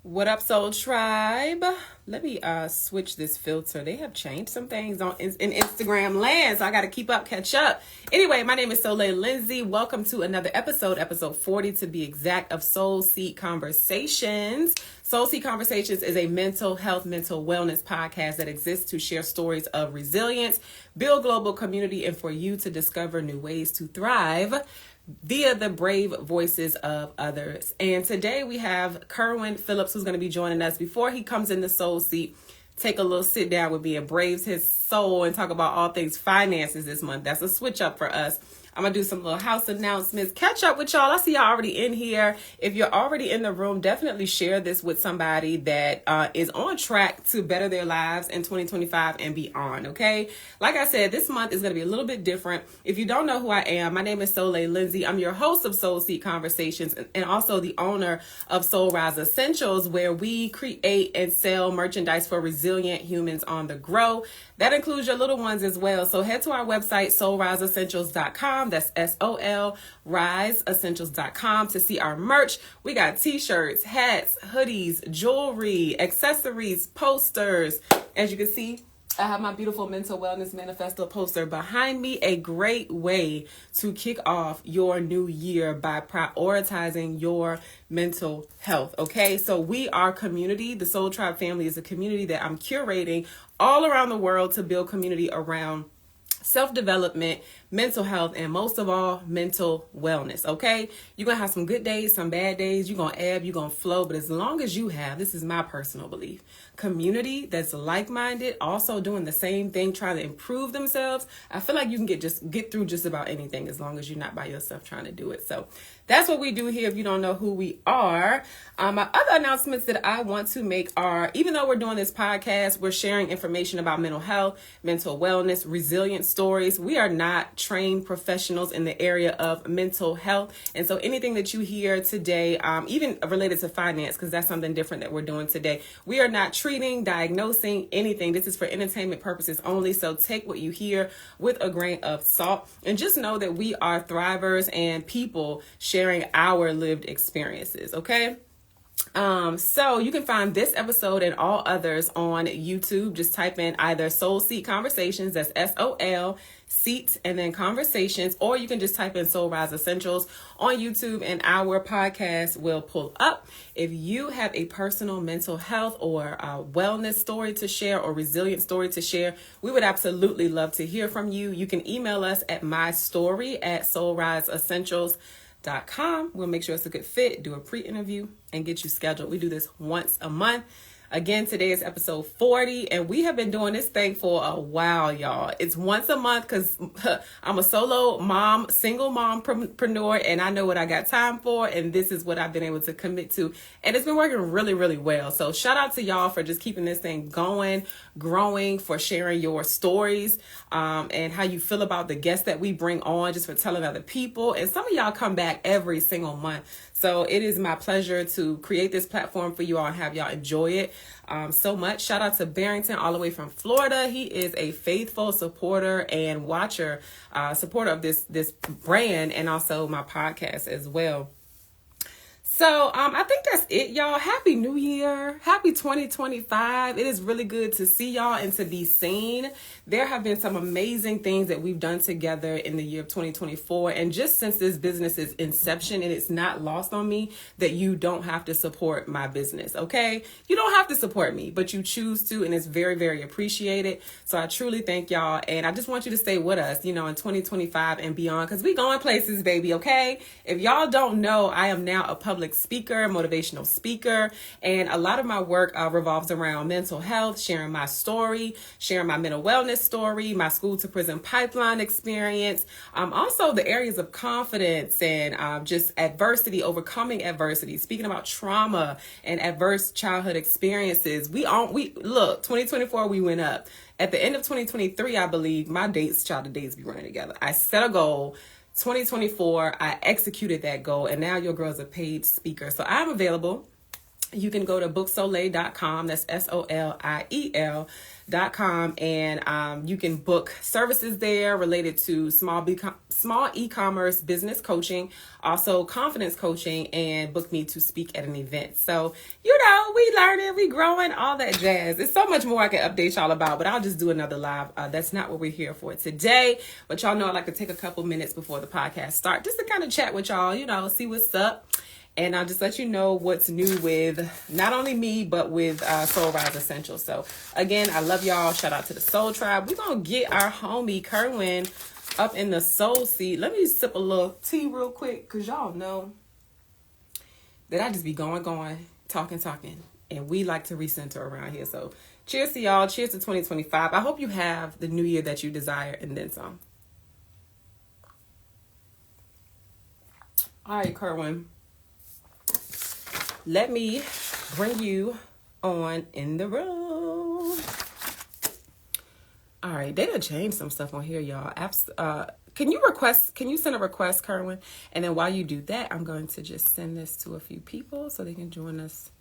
What up, Soul Tribe? Let me switch this filter. They have changed some things in Instagram land, so I got to catch up. Anyway, my name is Soliel Lindsey. Welcome to another episode 40 to be exact, of Soul Seat Conversations. Soul Seat Conversations is a mental health, mental wellness podcast that exists to share stories of resilience, build global community, and for you to discover new ways to thrive via the brave voices of others. And today we have Kerwyn Phillip, who's going to be joining us. Before he comes in the soul seat, take a little sit down with me and braves his soul and talk about all things finances this month. That's a switch up for us. I'm going to do some little house announcements, catch up with y'all. I see y'all already in here. If you're already in the room, definitely share this with somebody that is on track to better their lives in 2025 and beyond, okay? Like I said, this month is going to be a little bit different. If you don't know who I am, my name is Soliel Lindsey. I'm your host of Soul Seat Conversations and also the owner of Soul Rise Essentials, where we create and sell merchandise for resilient humans on the grow. That includes your little ones as well. So head to our website, soulriseessentials.com. That's SOL riseessentials.com to see our merch. We got t-shirts, hats, hoodies, jewelry, accessories, posters. As you can see, I have my beautiful mental wellness manifesto poster behind me. A great way to kick off your new year by prioritizing your mental health. Okay, so we are community. The Soul Tribe family is a community that I'm curating all around the world to build community around self-development, mental health, and most of all, mental wellness, okay? You're going to have some good days, some bad days. You're going to ebb, you're going to flow. But as long as you have, this is my personal belief, community that's like-minded, also doing the same thing, trying to improve themselves, I feel like you can get through just about anything as long as you're not by yourself trying to do it. So that's what we do here if you don't know who we are. My other announcements that I want to make are, even though we're doing this podcast, we're sharing information about mental health, mental wellness, resilient stories. We are not trained professionals in the area of mental health. And so anything that you hear today, even related to finance, because that's something different that we're doing today, we are not treating, diagnosing, anything. This is for entertainment purposes only. So take what you hear with a grain of salt and just know that we are thrivers and people sharing our lived experiences. Okay. So you can find this episode and all others on YouTube. Just type in either Soul Seat Conversations, that's SOL Seat and then Conversations, or you can just type in Soul Rise Essentials on YouTube and our podcast will pull up. If you have a personal mental health or a wellness story to share or resilient story to share, we would absolutely love to hear from you. You can email us at mystory@soulriseessentials.com. We'll make sure it's a good fit, do a pre-interview, and get you scheduled. We do this once a month. Again, today is episode 40, and we have been doing this thing for a while, y'all. It's once a month because I'm a solo mom, single mompreneur, and I know what I got time for, and this is what I've been able to commit to, and it's been working really, really well. So shout out to y'all for just keeping this thing going, growing, for sharing your stories, and how you feel about the guests that we bring on, just for telling other people. And some of y'all come back every single month. So it is my pleasure to create this platform for you all and have y'all enjoy it so much. Shout out to Barrington all the way from Florida. He is a faithful supporter and supporter of this brand and also my podcast as well. So I think that's it, y'all. Happy New Year. Happy 2025. It is really good to see y'all and to be seen. There have been some amazing things that we've done together in the year of 2024. And just since this business's inception, and it's not lost on me that you don't have to support my business, okay? You don't have to support me, but you choose to, and it's very, very appreciated. So I truly thank y'all. And I just want you to stay with us, in 2025 and beyond, because we going places, baby, okay? If y'all don't know, I am now a public speaker, motivational speaker, and a lot of my work revolves around mental health, sharing my story, sharing my mental wellness story, my school to prison pipeline experience, also the areas of confidence and just adversity, overcoming adversity, speaking about trauma and adverse childhood experiences. We look, 2024, we went up. At the end of 2023, I believe my child dates be running together. I set a goal. 2024, I executed that goal, and now your girl's a paid speaker. So I'm available you can go to booksoleil.com. That's SOLIEL.com. And you can book services there related to small e-commerce business coaching, also confidence coaching, and book me to speak at an event. So, we learning, we growing, all that jazz. There's so much more I can update y'all about, but I'll just do another live. That's not what we're here for today. But y'all know I like to take a couple minutes before the podcast start just to kind of chat with y'all, see what's up. And I'll just let you know what's new with not only me, but with Soul Rise Essentials. So, again, I love y'all. Shout out to the Soul Tribe. We're going to get our homie Kerwyn up in the soul seat. Let me sip a little tea real quick, because y'all know that I just be going, talking. And we like to recenter around here. So, cheers to y'all. Cheers to 2025. I hope you have the new year that you desire and then some. All right, Kerwyn. Let me bring you on in the room. All right, they done changed some stuff on here, y'all. Can you send a request, Kerwyn? And then while you do that, I'm going to just send this to a few people so they can join us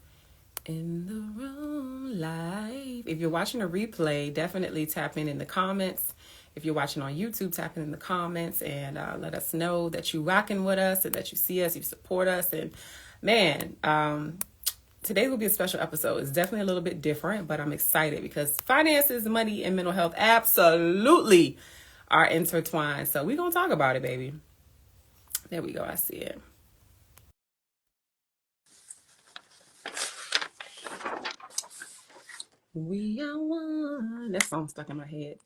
in the room live. If you're watching a replay, definitely tap in the comments. If you're watching on YouTube, tap in the comments and let us know that you're rocking with us and that you see us, you support us. And man, today will be a special episode. It's definitely a little bit different, but I'm excited because finances, money, and mental health absolutely are intertwined. So we're going to talk about it, baby. There we go. I see it. We are one. That song stuck in my head.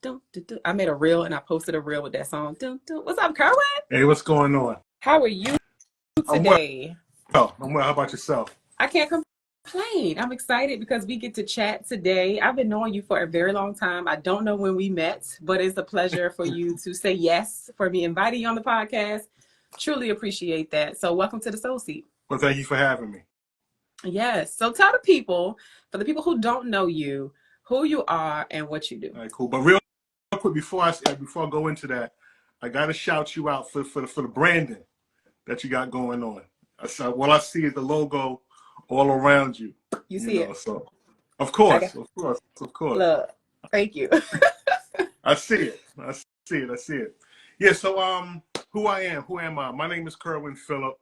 I made a reel and I posted a reel with that song. What's up, Kerwyn? Hey, what's going on? How are you today? I'm well. How about yourself? I can't complain. I'm excited because we get to chat today. I've been knowing you for a very long time. I don't know when we met, but it's a pleasure for you to say yes for me inviting you on the podcast. Truly appreciate that. So welcome to the Soul Seat. Well, thank you for having me. Yes. So tell the people, for the people who don't know you, who you are and what you do. All right, cool. But real quick, before I go into that, I got to shout you out for the branding that you got going on. What I see is the logo all around you. You see it? So, of course. Look, thank you. I see it. Yeah. So, who I am? Who am I? My name is Kerwyn Phillip.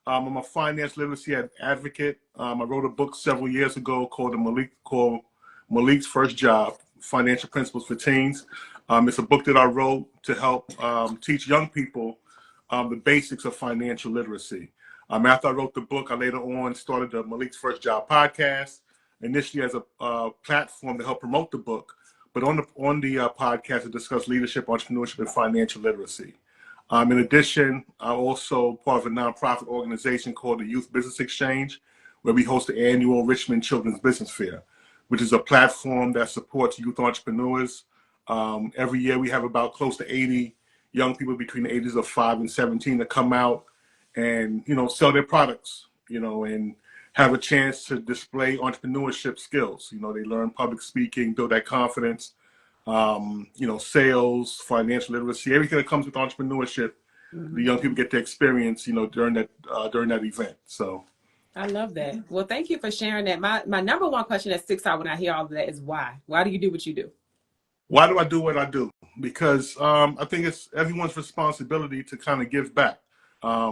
I'm a finance literacy advocate. I wrote a book several years ago called Malik's First Job: Financial Principles for Teens. It's a book that I wrote to help teach young people the basics of financial literacy. After I wrote the book, I later on started the Malik's First Job podcast, initially as a platform to help promote the book, but on the podcast to discuss leadership, entrepreneurship, and financial literacy. In addition, I'm also part of a nonprofit organization called the Youth Business Exchange, where we host the annual Richmond Children's Business Fair, which is a platform that supports youth entrepreneurs. Every year we have about close to 80 young people between the ages of 5 and 17 that come out and, sell their products, and have a chance to display entrepreneurship skills. They learn public speaking, build that confidence, sales, financial literacy, everything that comes with entrepreneurship. Mm-hmm. The young people get to experience, during that event. So I love that. Well, thank you for sharing that. My number one question that sticks out when I hear all of that is why? Why do you do what you do? Why do I do what I do? Because I think it's everyone's responsibility to kind of give back. I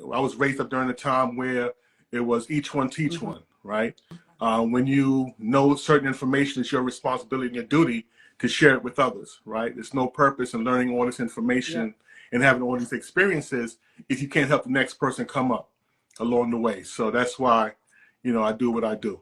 was raised up during a time where it was each one teach mm-hmm. one, right? When you know certain information, it's your responsibility and your duty to share it with others, right? There's no purpose in learning all this information and having all these experiences if you can't help the next person come up along the way. So that's why, I do what I do.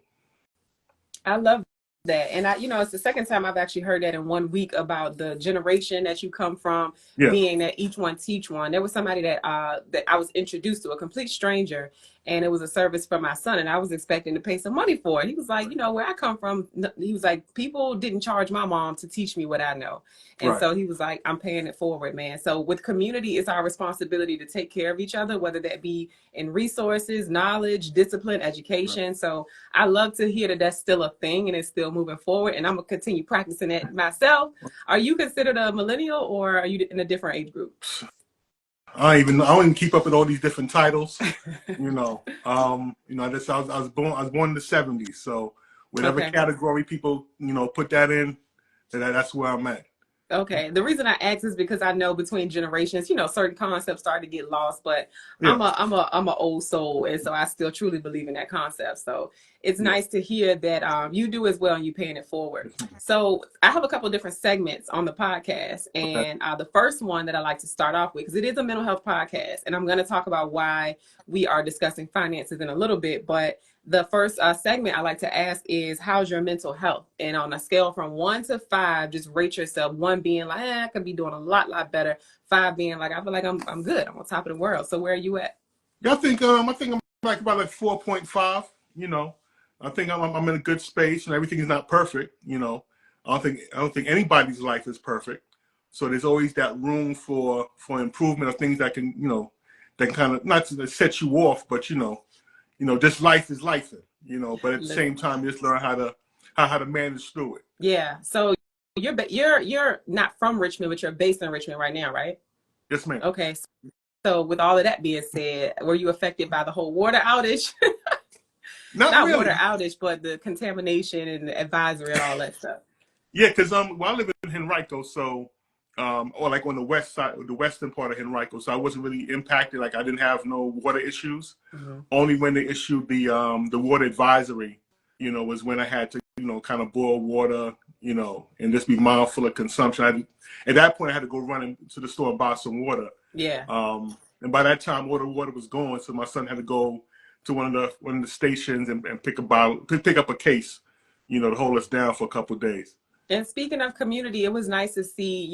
I love that. And it's the second time I've actually heard that in 1 week about the generation that you come from, being that each one teach one. There was somebody that I was introduced to, a complete stranger, and it was a service for my son, and I was expecting to pay some money for it. He was like, where I come from, he was like, people didn't charge my mom to teach me what I know. And so he was like, I'm paying it forward, man. So with community, it's our responsibility to take care of each other, whether that be in resources, knowledge, discipline, education. Right. So I love to hear that that's still a thing and it's still moving forward. And I'm going to continue practicing that myself. Are you considered a millennial or are you in a different age group? I don't even keep up with all these different titles. I was born in the '70s, so whatever Okay. category people put that in, that's where I'm at. Okay. The reason I ask is because I know between generations, certain concepts start to get lost, but Yeah, I'm a old soul, and so I still truly believe in that concept. So it's yeah. nice to hear that you do as well and you paying it forward. So I have a couple of different segments on the podcast, Okay. and the first one that I like to start off with, because it is a mental health podcast, and I'm going to talk about why we are discussing finances in a little bit, but the first segment I like to ask is, how's your mental health? And on a scale from 1 to 5, just rate yourself. 1 being like, I could be doing a lot better. 5 being like, I feel like I'm good. I'm on top of the world. So where are you at? Yeah, I think I'm like about like 4.5. I think I'm in a good space, and everything is not perfect. I don't think anybody's life is perfect. So there's always that room for improvement of things that can kind of not to set you off, but just life is life. But at the same Listen. time, just learn how to manage through it. Yeah. So you're not from Richmond, but you're based in Richmond right now, right? Yes, ma'am. Okay. So with all of that being said, were you affected by the whole water outage? Not Not water really. outage, but the contamination and the advisory and all that stuff. Yeah, because well, I live in Henrico, so or like on the west side, the western part of Henrico, so I wasn't really impacted. Like I didn't have no water issues. Mm-hmm. Only when they issued the water advisory, was when I had to kind of boil water, and just be mindful of consumption. At that point, I had to go running to the store and buy some water. Yeah. And by that time, all the water was gone, so my son had to go to one of the stations and pick up a case, to hold us down for a couple of days. And speaking of community, it was nice to see,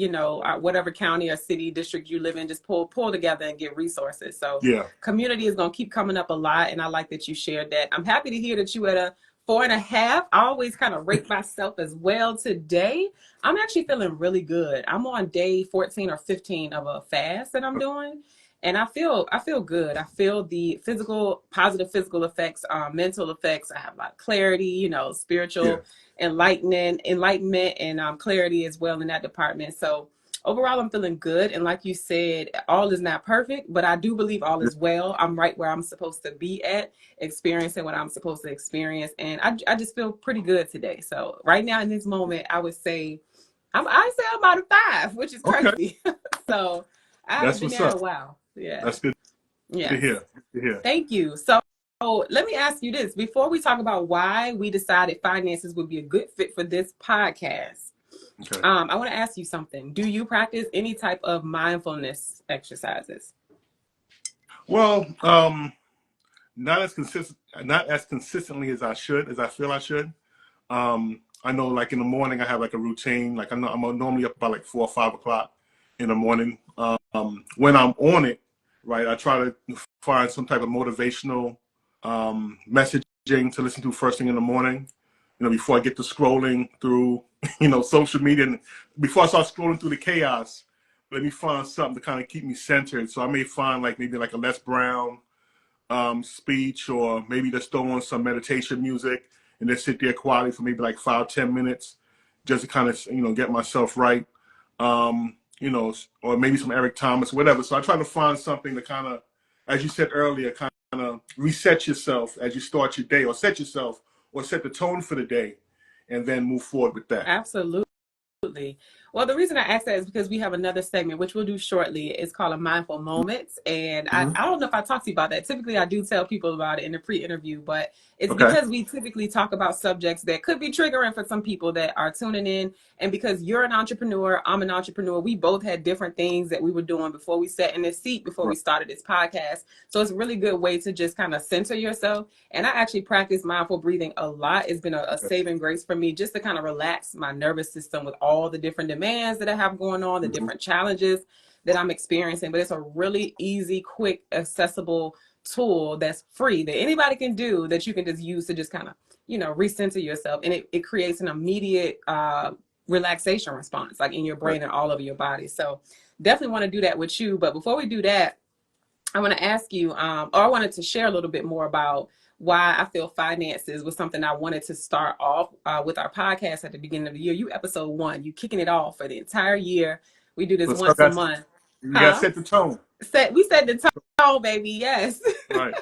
whatever county or city district you live in, just pull together and get resources. So Yeah. community is going to keep coming up a lot. And I like that you shared that. I'm happy to hear that you at a 4.5. I always kind of rate myself as well today. I'm actually feeling really good. I'm on day 14 or 15 of a fast that I'm doing. And I feel good. I feel the positive physical effects, mental effects. I have a lot of clarity, Yeah. spiritual enlightenment and clarity as well in that department. So overall, I'm feeling good. And like you said, all is not perfect, but I do believe all Yeah. is well. I'm right where I'm supposed to be at, experiencing what I'm supposed to experience. And I just feel pretty good today. So right now in this moment, I would say I'm about a 5, which is Okay. crazy. So I haven't That's been what's there in up. a while. Yeah. That's good to Yes. hear. Good to hear. Thank you. So let me ask you this before we talk about why we decided finances would be a good fit for this podcast. Okay. I want to ask you something. Do you practice any type of mindfulness exercises? Well, not as consistently as I feel I should. I know, like in the morning, I have like a routine. Like I'm normally up by like 4 or 5 o'clock in the morning. When I'm on it, right, I try to find some type of motivational messaging to listen to first thing in the morning. Before I get to scrolling through, social media, and before I start scrolling through the chaos, let me find something to kind of keep me centered. So I may find like maybe like a Les Brown speech, or maybe just throw on some meditation music and just sit there quietly for maybe like 5, 10 minutes, just to kind of get myself right. Or maybe some Eric Thomas, whatever. So I try to find something to kind of, as you said earlier, kind of reset yourself as you start your day, or set yourself, or set the tone for the day, and then move forward with that. Absolutely. Well, the reason I ask that is because we have another segment, which we'll do shortly. It's called a mindful moments. And I Mm-hmm. don't know if I talked to you about that. Typically, I do tell people about it in the pre-interview, but it's Okay. because we typically talk about subjects that could be triggering for some people that are tuning in. And because you're an entrepreneur, I'm an entrepreneur, we both had different things that we were doing before we sat in this seat, before we Right. started this podcast. So it's a really good way to just kind of center yourself. And I actually practice mindful breathing a lot. It's been a saving grace for me, just to kind of relax my nervous system with all the different demands that I have going on, the Mm-hmm. different challenges that I'm experiencing. But it's a really easy, quick, accessible tool that's free that anybody can do, that you can just use to just kind of, recenter yourself. And it creates an immediate relaxation response, like in your Right. brain and all over your body. So definitely want to do that with you. But before we do that, I want to ask you, or I wanted to share a little bit more about why I feel finances was something I wanted to start off with our podcast at the beginning of the year. You episode 1, you kicking it off for the entire year. We do this So once a month. you got to Huh? set the tone. We set the tone, baby. Yes. Right.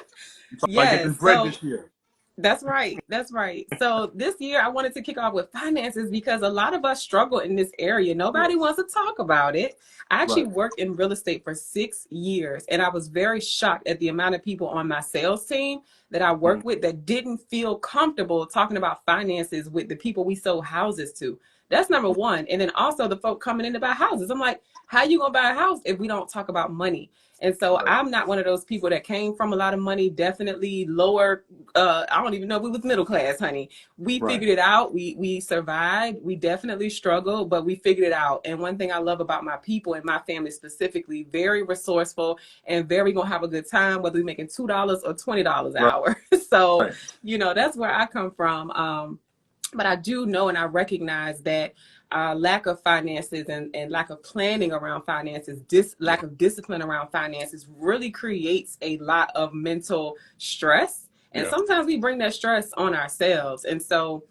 So I get this Yes. bread So this year. that's right. That's right. So this year I wanted to kick off with finances because a lot of us struggle in this area. Nobody Yes. wants to talk about it. I actually Right. worked in real estate for 6 years, and I was very shocked at the amount of people on my sales team that I Mm. worked with that didn't feel comfortable talking about finances with the people we sold houses to. That's number one. And then also the folk coming in to buy houses. I'm like, how you gonna buy a house if we don't talk about money? And so Right. I'm not one of those people that came from a lot of money, definitely lower. I don't even know if we was middle class, honey. We Right. figured it out. We survived. We definitely struggled, but we figured it out. And one thing I love about my people and my family specifically, very resourceful and very gonna have a good time, whether we're making $2 or $20 an Right. hour. So, Right. that's where I come from. But I do know and I recognize that lack of finances and lack of planning around finances, lack of discipline around finances really creates a lot of mental stress. And Yeah. sometimes we bring that stress on ourselves. And so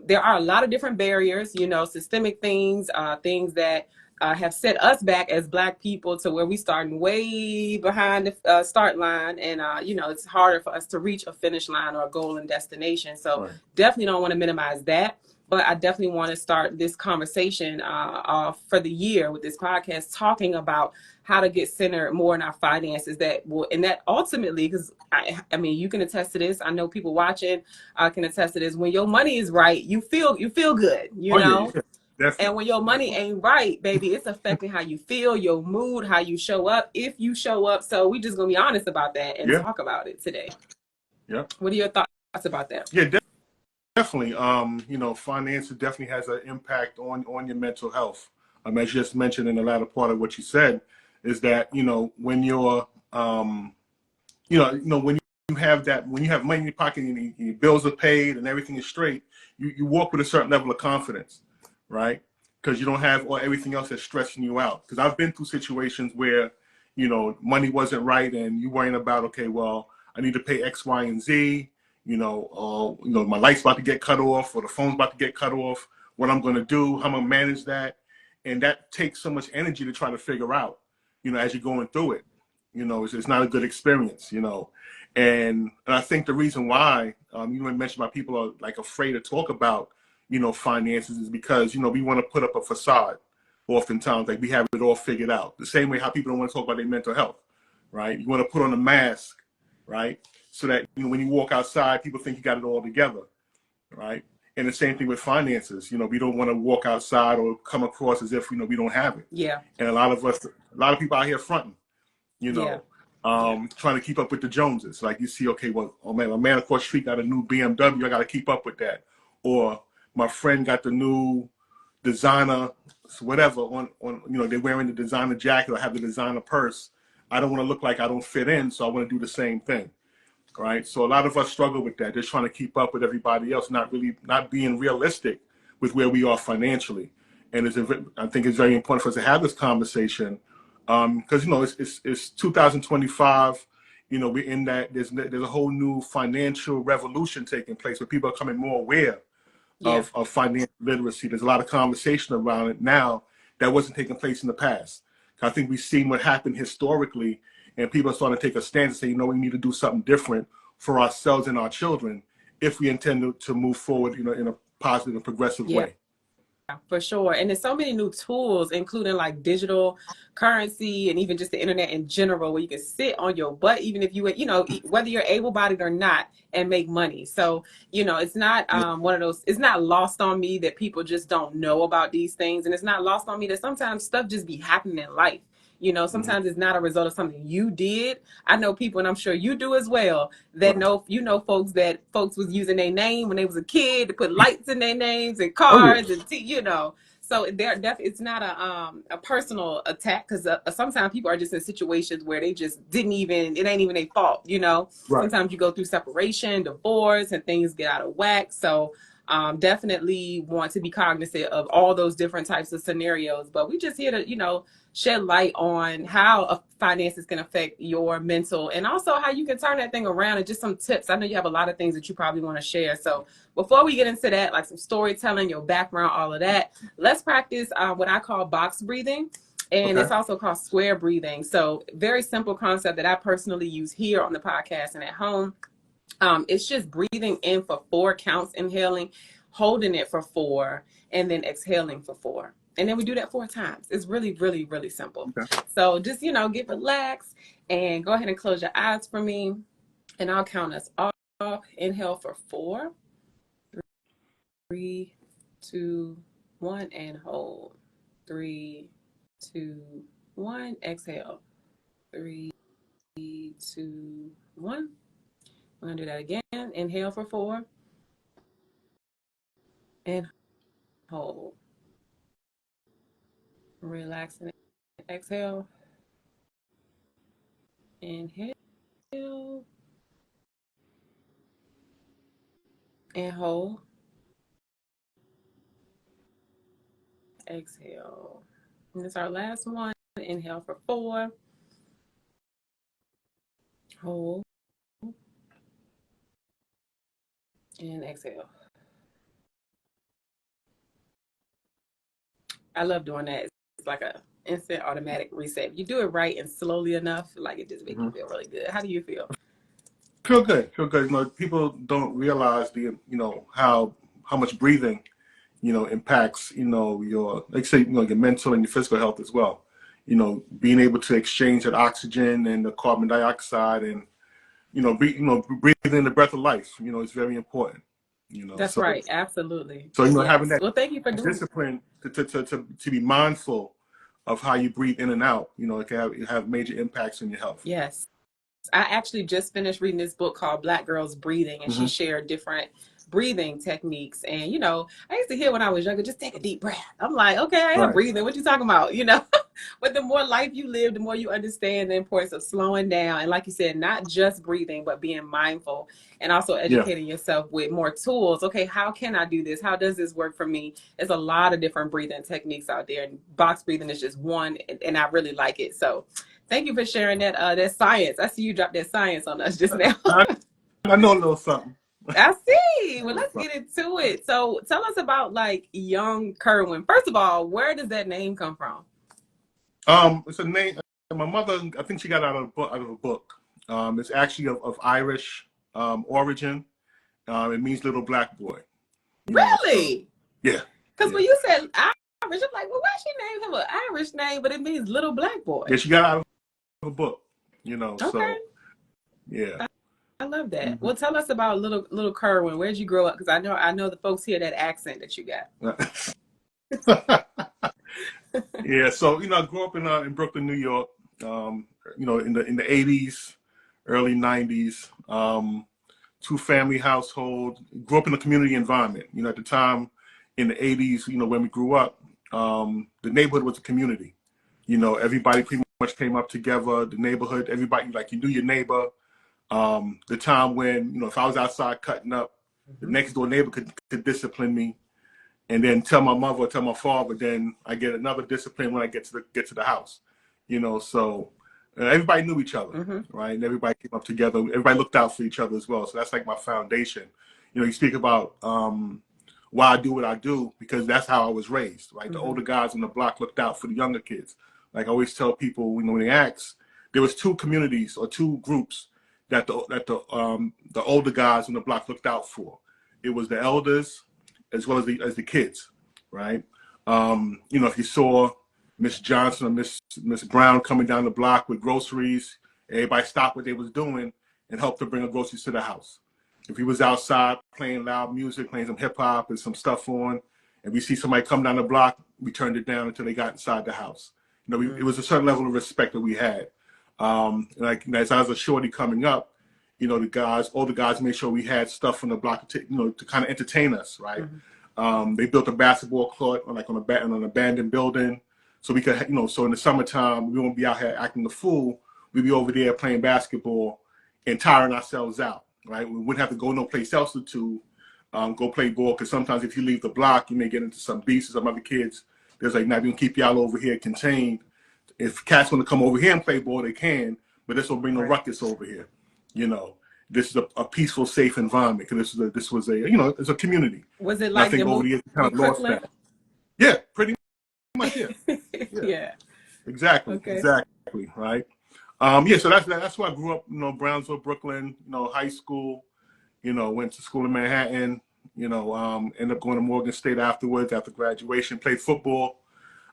there are a lot of different barriers, systemic things, things that have set us back as Black people to where we starting way behind the start line, and it's harder for us to reach a finish line or a goal and destination. So Right. definitely don't want to minimize that, but I definitely want to start this conversation for the year with this podcast talking about how to get centered more in our finances. And that ultimately, because I mean, you can attest to this. I know people watching can attest to this. When your money is right, you feel good, Oh yeah. Yeah. and Definitely. when your money Definitely. ain't right, baby, it's affecting how you feel, your mood, how you show up, if you show up. So we just gonna be honest about that and Yeah. talk about it today. Yeah. What are your thoughts about that? Yeah. Definitely. Finances definitely has an impact on your mental health. As you just mentioned in the latter part of what you said, is that when you're when you have that, when you have money in your pocket and your bills are paid and everything is straight, you walk with a certain level of confidence, right? Because you don't have everything else that's stressing you out. Because I've been through situations where money wasn't right and you worrying about, okay, well, I need to pay X, Y, and Z. My light's about to get cut off or the phone's about to get cut off. What I'm going to do, how I'm going to manage that, and that takes so much energy to try to figure out. As you're going through it, it's not a good experience. And I think the reason why you mentioned about people are like afraid to talk about finances is because we want to put up a facade. Oftentimes, like we have it all figured out. The same way how people don't want to talk about their mental health, right? You want to put on a mask, right? So that when you walk outside, people think you got it all together, right? And the same thing with finances. We don't want to walk outside or come across as if we don't have it. Yeah. And a lot of people out here fronting, Yeah. trying to keep up with the Joneses. Like you see, okay, well, oh man, a man across the street got a new BMW. I got to keep up with that. Or my friend got the new designer, whatever. On they're wearing the designer jacket or have the designer purse. I don't want to look like I don't fit in, so I want to do the same thing. Right. So a lot of us struggle with that. Just trying to keep up with everybody else, not being realistic with where we are financially. And I think it's very important for us to have this conversation because it's 2025. We're in that there's a whole new financial revolution taking place where people are becoming more aware Yeah. of financial literacy. There's a lot of conversation around it now that wasn't taking place in the past. I think we've seen what happened historically, and people are starting to take a stand and say, we need to do something different for ourselves and our children if we intend to move forward, in a positive and progressive Yeah. way. For sure. And there's so many new tools, including like digital currency and even just the internet in general, where you can sit on your butt, even if whether you're able bodied or not, and make money. So, it's not one of those, it's not lost on me that people just don't know about these things. And it's not lost on me that sometimes stuff just be happening in life. Sometimes it's not a result of something you did. I know people, and I'm sure you do as well, that Right. folks was using their name when they was a kid to put lights in their names and Oh yeah. cars and so it's not a personal attack, because sometimes people are just in situations where they just it ain't even their fault. Right. Sometimes you go through separation, divorce, and things get out of whack. So definitely want to be cognizant of all those different types of scenarios. But we just here to shed light on how finances can affect your mental, and also how you can turn that thing around, and just some tips. I know you have a lot of things that you probably want to share. So before we get into that, like some storytelling, your background, all of that, let's practice what I call box breathing. And Okay. it's also called square breathing. So very simple concept that I personally use here on the podcast and at home. It's just breathing in for 4 counts, inhaling, holding it for 4, and then exhaling for 4. And then we do that 4 times. It's really, really, really simple. Okay. So just, get relaxed and go ahead and close your eyes for me. And I'll count us off. Inhale for 4, 3, 2, 1, and hold. 3, 2, 1. Exhale. 3, 2, 1. We're going to do that again. Inhale for 4. And hold. Relax and exhale. Inhale. And hold. Exhale. And this is our last one. Inhale for 4. Hold. And exhale. I love doing that. It's like a instant automatic reset. If you do it right and slowly enough, like it just makes you feel really good. How do you feel? Feel good. Feel good. People don't realize how much breathing, impacts, your, like say, your mental and your physical health as well. Being able to exchange that oxygen and the carbon dioxide and, breathing in the breath of life, it's very important, That's So, right. Absolutely. so, Yes. having that Well, thank you for doing discipline to be mindful of how you breathe in and out, it can have major impacts on your health. Yes. I actually just finished reading this book called Black Girls Breathing, and she shared different breathing techniques. And, I used to hear when I was younger, just take a deep breath. I'm like, okay, I am breathing. What you talking about? But the more life you live, the more you understand the importance of slowing down. And like you said, not just breathing, but being mindful and also educating yourself with more tools. Okay, how can I do this? How does this work for me? There's a lot of different breathing techniques out there. And box breathing is just one, and I really like it. So thank you for sharing that science. I see you dropped that science on us just now. I know a little something. I see. Well, let's get into it. So tell us about like young Kerwyn. First of all, where does that name come from? It's a name. My mother, I think she got out of a book. It's actually of Irish origin. It means little black boy. Really? Yeah. Because when you said Irish, I'm like, well, why she named him an Irish name, but it means little black boy? Yeah, she got out of a book. Okay. So yeah. I love that. Well, tell us about little Kerwyn. Where'd you grow up? Because I know the folks hear that accent that you got. Yeah, so I grew up in Brooklyn, New York. In the 80s, early 90s. 2-family household. Grew up in a community environment. At the time in the 80s, when we grew up, the neighborhood was a community. Everybody pretty much came up together. The neighborhood, everybody, like, you knew your neighbor. The time when, if I was outside cutting up, the next door neighbor could discipline me, and then tell my mother or tell my father. Then I get another discipline when I get to the house. So everybody knew each other, right? And everybody came up together. Everybody looked out for each other as well. So that's like my foundation. You speak about why I do what I do, because that's how I was raised, right? The older guys on the block looked out for the younger kids. Like I always tell people, when they ask, there was 2 communities or 2 groups that the older guys on the block looked out for. It was the elders as well as the kids, right? If you saw Miss Johnson or Miss Brown coming down the block with groceries, everybody stopped what they was doing and helped to bring her groceries to the house. If he was outside playing loud music, playing some hip hop and some stuff on, and we see somebody come down the block, we turned it down until they got inside the house. It was a certain level of respect that we had. Like as I was a shorty coming up, older guys made sure we had stuff on the block to kind of entertain us, right? They built a basketball court on an abandoned building, so we could, so in the summertime we won't be out here acting the fool. We'd be over there playing basketball and tiring ourselves out, right? We wouldn't have to go no place else to go play ball, because sometimes if you leave the block, you may get into some beefs with some other kids. There's like, now we gonna keep y'all over here contained. If cats want to come over here and play ball, they can, but this will bring no ruckus over here. This is a peaceful, safe environment, because this was it's a community. Was it like the over the years kind of lost that? Yeah, pretty much. Yeah. Yeah. Exactly, Okay. exactly, right. Yeah, so that's where I grew up. Brownsville, Brooklyn. High school. Went to school in Manhattan. Ended up going to Morgan State afterwards after graduation. Played football.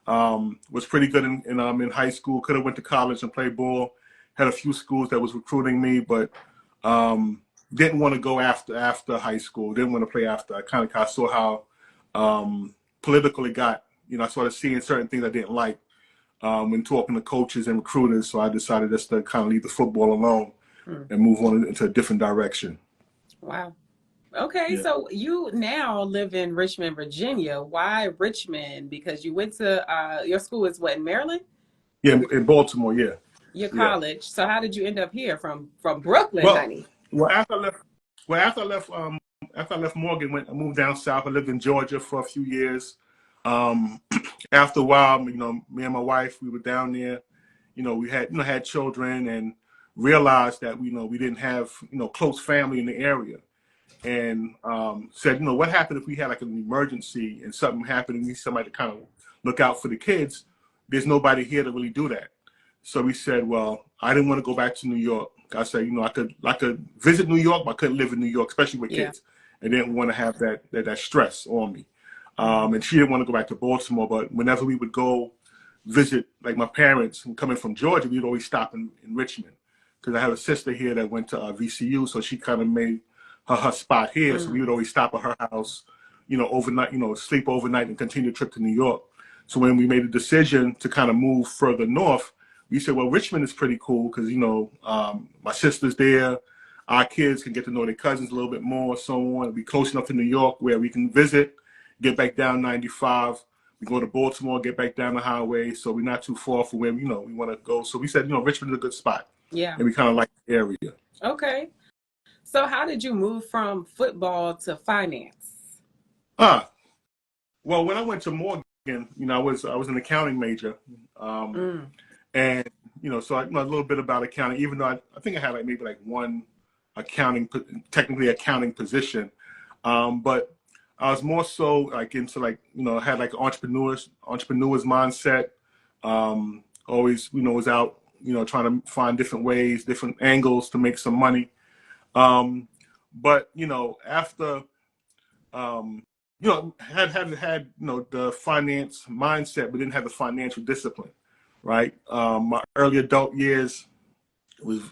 Was pretty good in high school. Could have went to college and played ball. Had a few schools that was recruiting me, but didn't want to go after high school. Didn't want to play after. I kind of saw how political it got. I started seeing certain things I didn't like when talking to coaches and recruiters. So I decided just to kind of leave the football alone and move on into a different direction. Wow. Okay, Yeah. so you now live in Richmond, Virginia. Why Richmond? Because you went to your school is what, in Maryland? Yeah, in Baltimore. Yeah. Your Yeah. college. So how did you end up here from Brooklyn, Well, honey? well, after I left Morgan, I moved down south. I lived in Georgia for a few years. Um, After a while, me and my wife, we were down there. We had children and realized that we didn't have close family in the area, and said, what happened if we had like an emergency and something happened and we need somebody to kind of look out for the kids? There's nobody here to really do that. So we said, well, I didn't want to go back to New York. I said, I could visit New York, but I couldn't live in New York, especially with Yeah. kids. I didn't want to have that stress on me. And she didn't want to go back to Baltimore, but whenever we would go visit, like my parents and coming from Georgia, we'd always stop in Richmond because I have a sister here that went to VCU, so she kind of made her spot here. So we would always stop at her house, overnight, sleep overnight and continue the trip to New York. So when we made a decision to kind of move further north, we said, well, Richmond is pretty cool because, my sister's there. Our kids can get to know their cousins a little bit more, so on. Be close enough to New York where we can visit, get back down 95. We go to Baltimore, get back down the highway. So we're not too far from where, we want to go. So we said, Richmond is a good spot. Yeah. And we kind of like the area. Okay. So how did you move from football to finance? Ah, well, when I went to Morgan, I was an accounting major. And, so I know a little bit about accounting, even though I think I had maybe one technically accounting position. But I was more so into had entrepreneurs mindset. Always, was out, trying to find different ways, different angles to make some money. But, after, had the finance mindset, but didn't have the financial discipline, right? My early adult years was,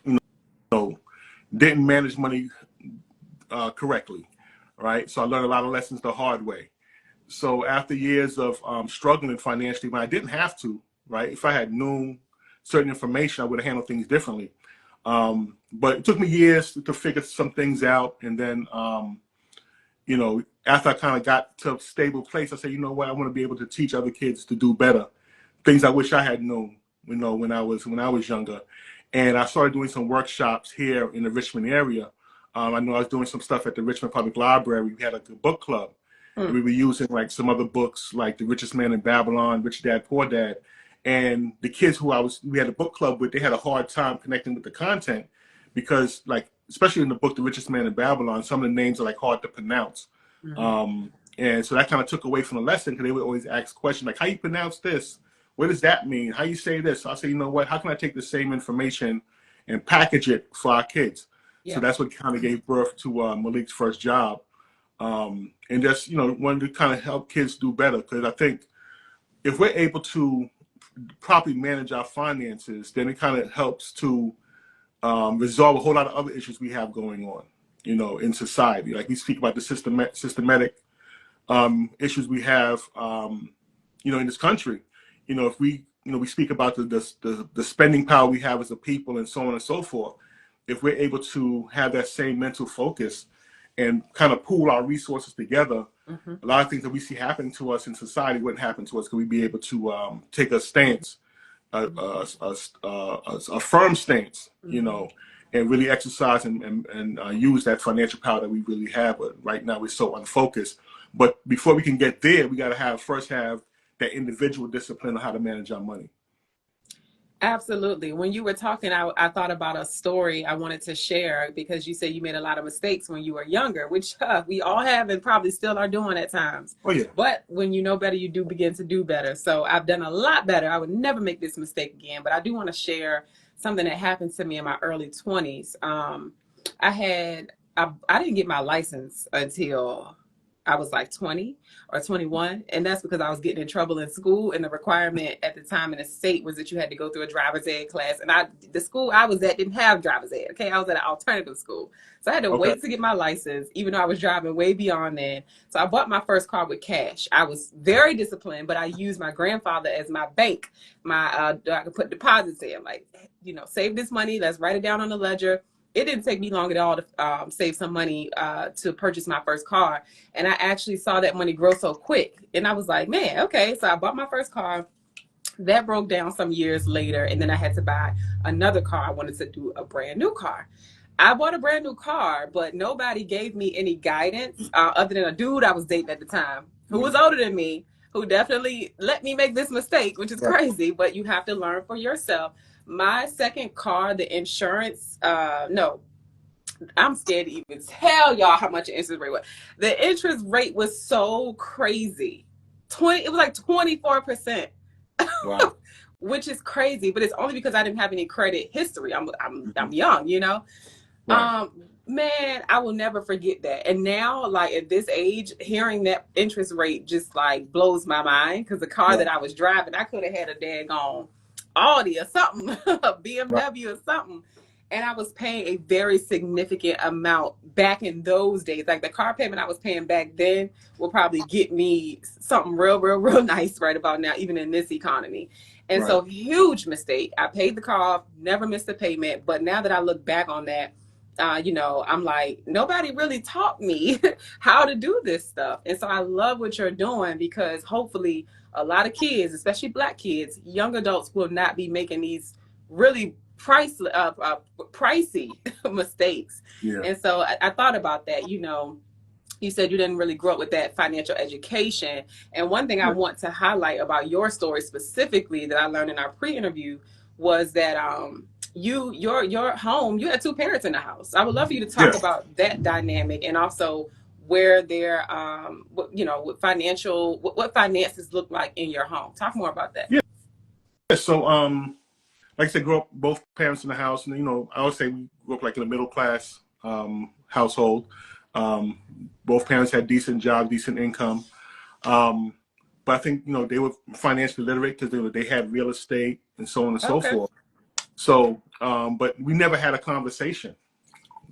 didn't manage money correctly, right? So I learned a lot of lessons the hard way. So after years of struggling financially, when I didn't have to, right? If I had known certain information, I would have handled things differently. But it took me years to figure some things out. And then, after I kind of got to a stable place, I said, you know what, I want to be able to teach other kids to do better. Things I wish I had known, when I was younger. And I started doing some workshops here in the Richmond area. I know I was doing some stuff at the Richmond Public Library. We had a book club. And we were using some other books like The Richest Man in Babylon, Rich Dad, Poor Dad. And the kids we had a book club with, they had a hard time connecting with the content because especially in the book, The Richest Man in Babylon, some of the names are hard to pronounce. And so that kind of took away from the lesson because they would always ask questions like, how you pronounce this? What does that mean? How you say this? So I say, you know what, how can I take the same information and package it for our kids? Yeah. So that's what kind of gave birth to Malik's first job. And just, wanted to kind of help kids do better. Because I think if we're able to properly manage our finances, then it kind of helps to resolve a whole lot of other issues we have going on, in society. Like we speak about the systematic issues we have, in this country. If we speak about the spending power we have as a people and so on and so forth. If we're able to have that same mental focus and kind of pool our resources together, a lot of things that we see happen to us in society wouldn't happen to us. Could we be able to take a stance, a firm stance, and really exercise and use that financial power that we really have. But right now we're so unfocused. But before we can get there, we got to first have that individual discipline on how to manage our money. Absolutely. When you were talking, I thought about a story I wanted to share because you said you made a lot of mistakes when you were younger, which we all have and probably still are doing at times. Oh yeah. But when you know better, you do begin to do better. So I've done a lot better. I would never make this mistake again. But I do want to share something that happened to me in my early 20s. I didn't get my license until I was like 20 or 21. And that's because I was getting in trouble in school. And the requirement at the time in the state was that you had to go through a driver's ed class. And the school I was at didn't have driver's ed. Okay. I was at an alternative school. So I had to Okay. wait to get my license, even though I was driving way beyond then. So I bought my first car with cash. I was very disciplined, but I used my grandfather as my bank. I could put deposits in, like, save this money. Let's write it down on the ledger. It didn't take me long at all to save some money to purchase my first car. And I actually saw that money grow so quick. And I was like, man, okay. So I bought my first car. That broke down some years later. And then I had to buy another car. I wanted to do a brand new car. I bought a brand new car, but nobody gave me any guidance other than a dude I was dating at the time who was older than me, who definitely let me make this mistake, which is Right. crazy, but you have to learn for yourself. My second car, the insurance, no, I'm scared to even tell y'all how much the interest rate was. The interest rate was so crazy. It was like 24%. Wow. Which is crazy, but it's only because I didn't have any credit history. I'm young, Right. Man, I will never forget that. And now, like at this age, hearing that interest rate just like blows my mind because the car that Right. I was driving, I could have had a daggone Audi or something, a Right. BMW or something. And I was paying a very significant amount back in those days. Like the car payment I was paying back then will probably get me something real, real, real nice right about now, even in this economy. And Right. so, huge mistake. I paid the car off, never missed a payment. But now that I look back on that, I'm like, nobody really taught me how to do this stuff. And so I love what you're doing because hopefully a lot of kids, especially Black kids, young adults will not be making these really pricey mistakes. Yeah. And so I thought about that, you said you didn't really grow up with that financial education. And one thing I Right. want to highlight about your story specifically that I learned in our pre-interview was that your home, you had two parents in the house. I would love for you to talk Yeah. about that dynamic and also where their what finances look like in your home. Talk more about that. Yeah. So like I said, grew up both parents in the house, and I would say we grew up like in a middle class household. Um, Both parents had decent jobs, decent income. But I think they were financially literate because they had real estate and so on and so Okay. forth. So, but we never had a conversation.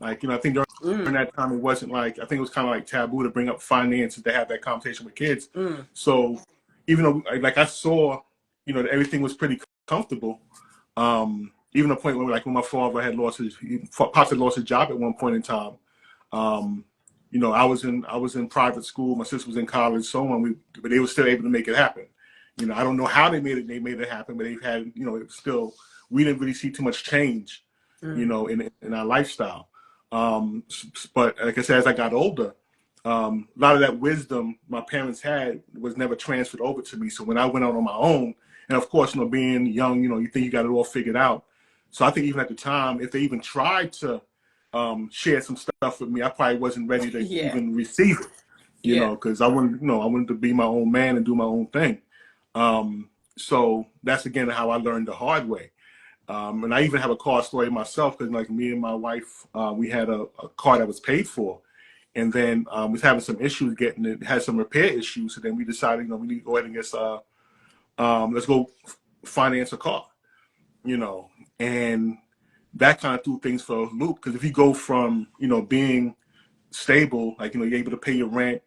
Like I think during Mm, that time it wasn't like I think it was kind of like taboo to bring up finances to have that conversation with kids. mm. So even though like I saw, that everything was pretty comfortable. Even the point where like when my father had possibly lost his job at one point in time. Um, I was in private school. My sister was in college, so on. But they were still able to make it happen. I don't know how they made it. They made it happen, but they've had, it still. We didn't really see too much change, Mm. in our lifestyle. But like I said, as I got older, a lot of that wisdom my parents had was never transferred over to me. So when I went out on my own, and of course, being young, you think you got it all figured out. So I think even at the time, if they even tried to share some stuff with me, I probably wasn't ready to Yeah. even receive it, Yeah. because I wanted to be my own man and do my own thing. So that's again how I learned the hard way. And I even have a car story myself because like me and my wife, we had a car that was paid for. And then was having some issues getting it, had some repair issues. So then we decided, we need to go ahead and let's go finance a car, and that kind of threw things for a loop. Because if you go from, being stable, like, you're able to pay your rent,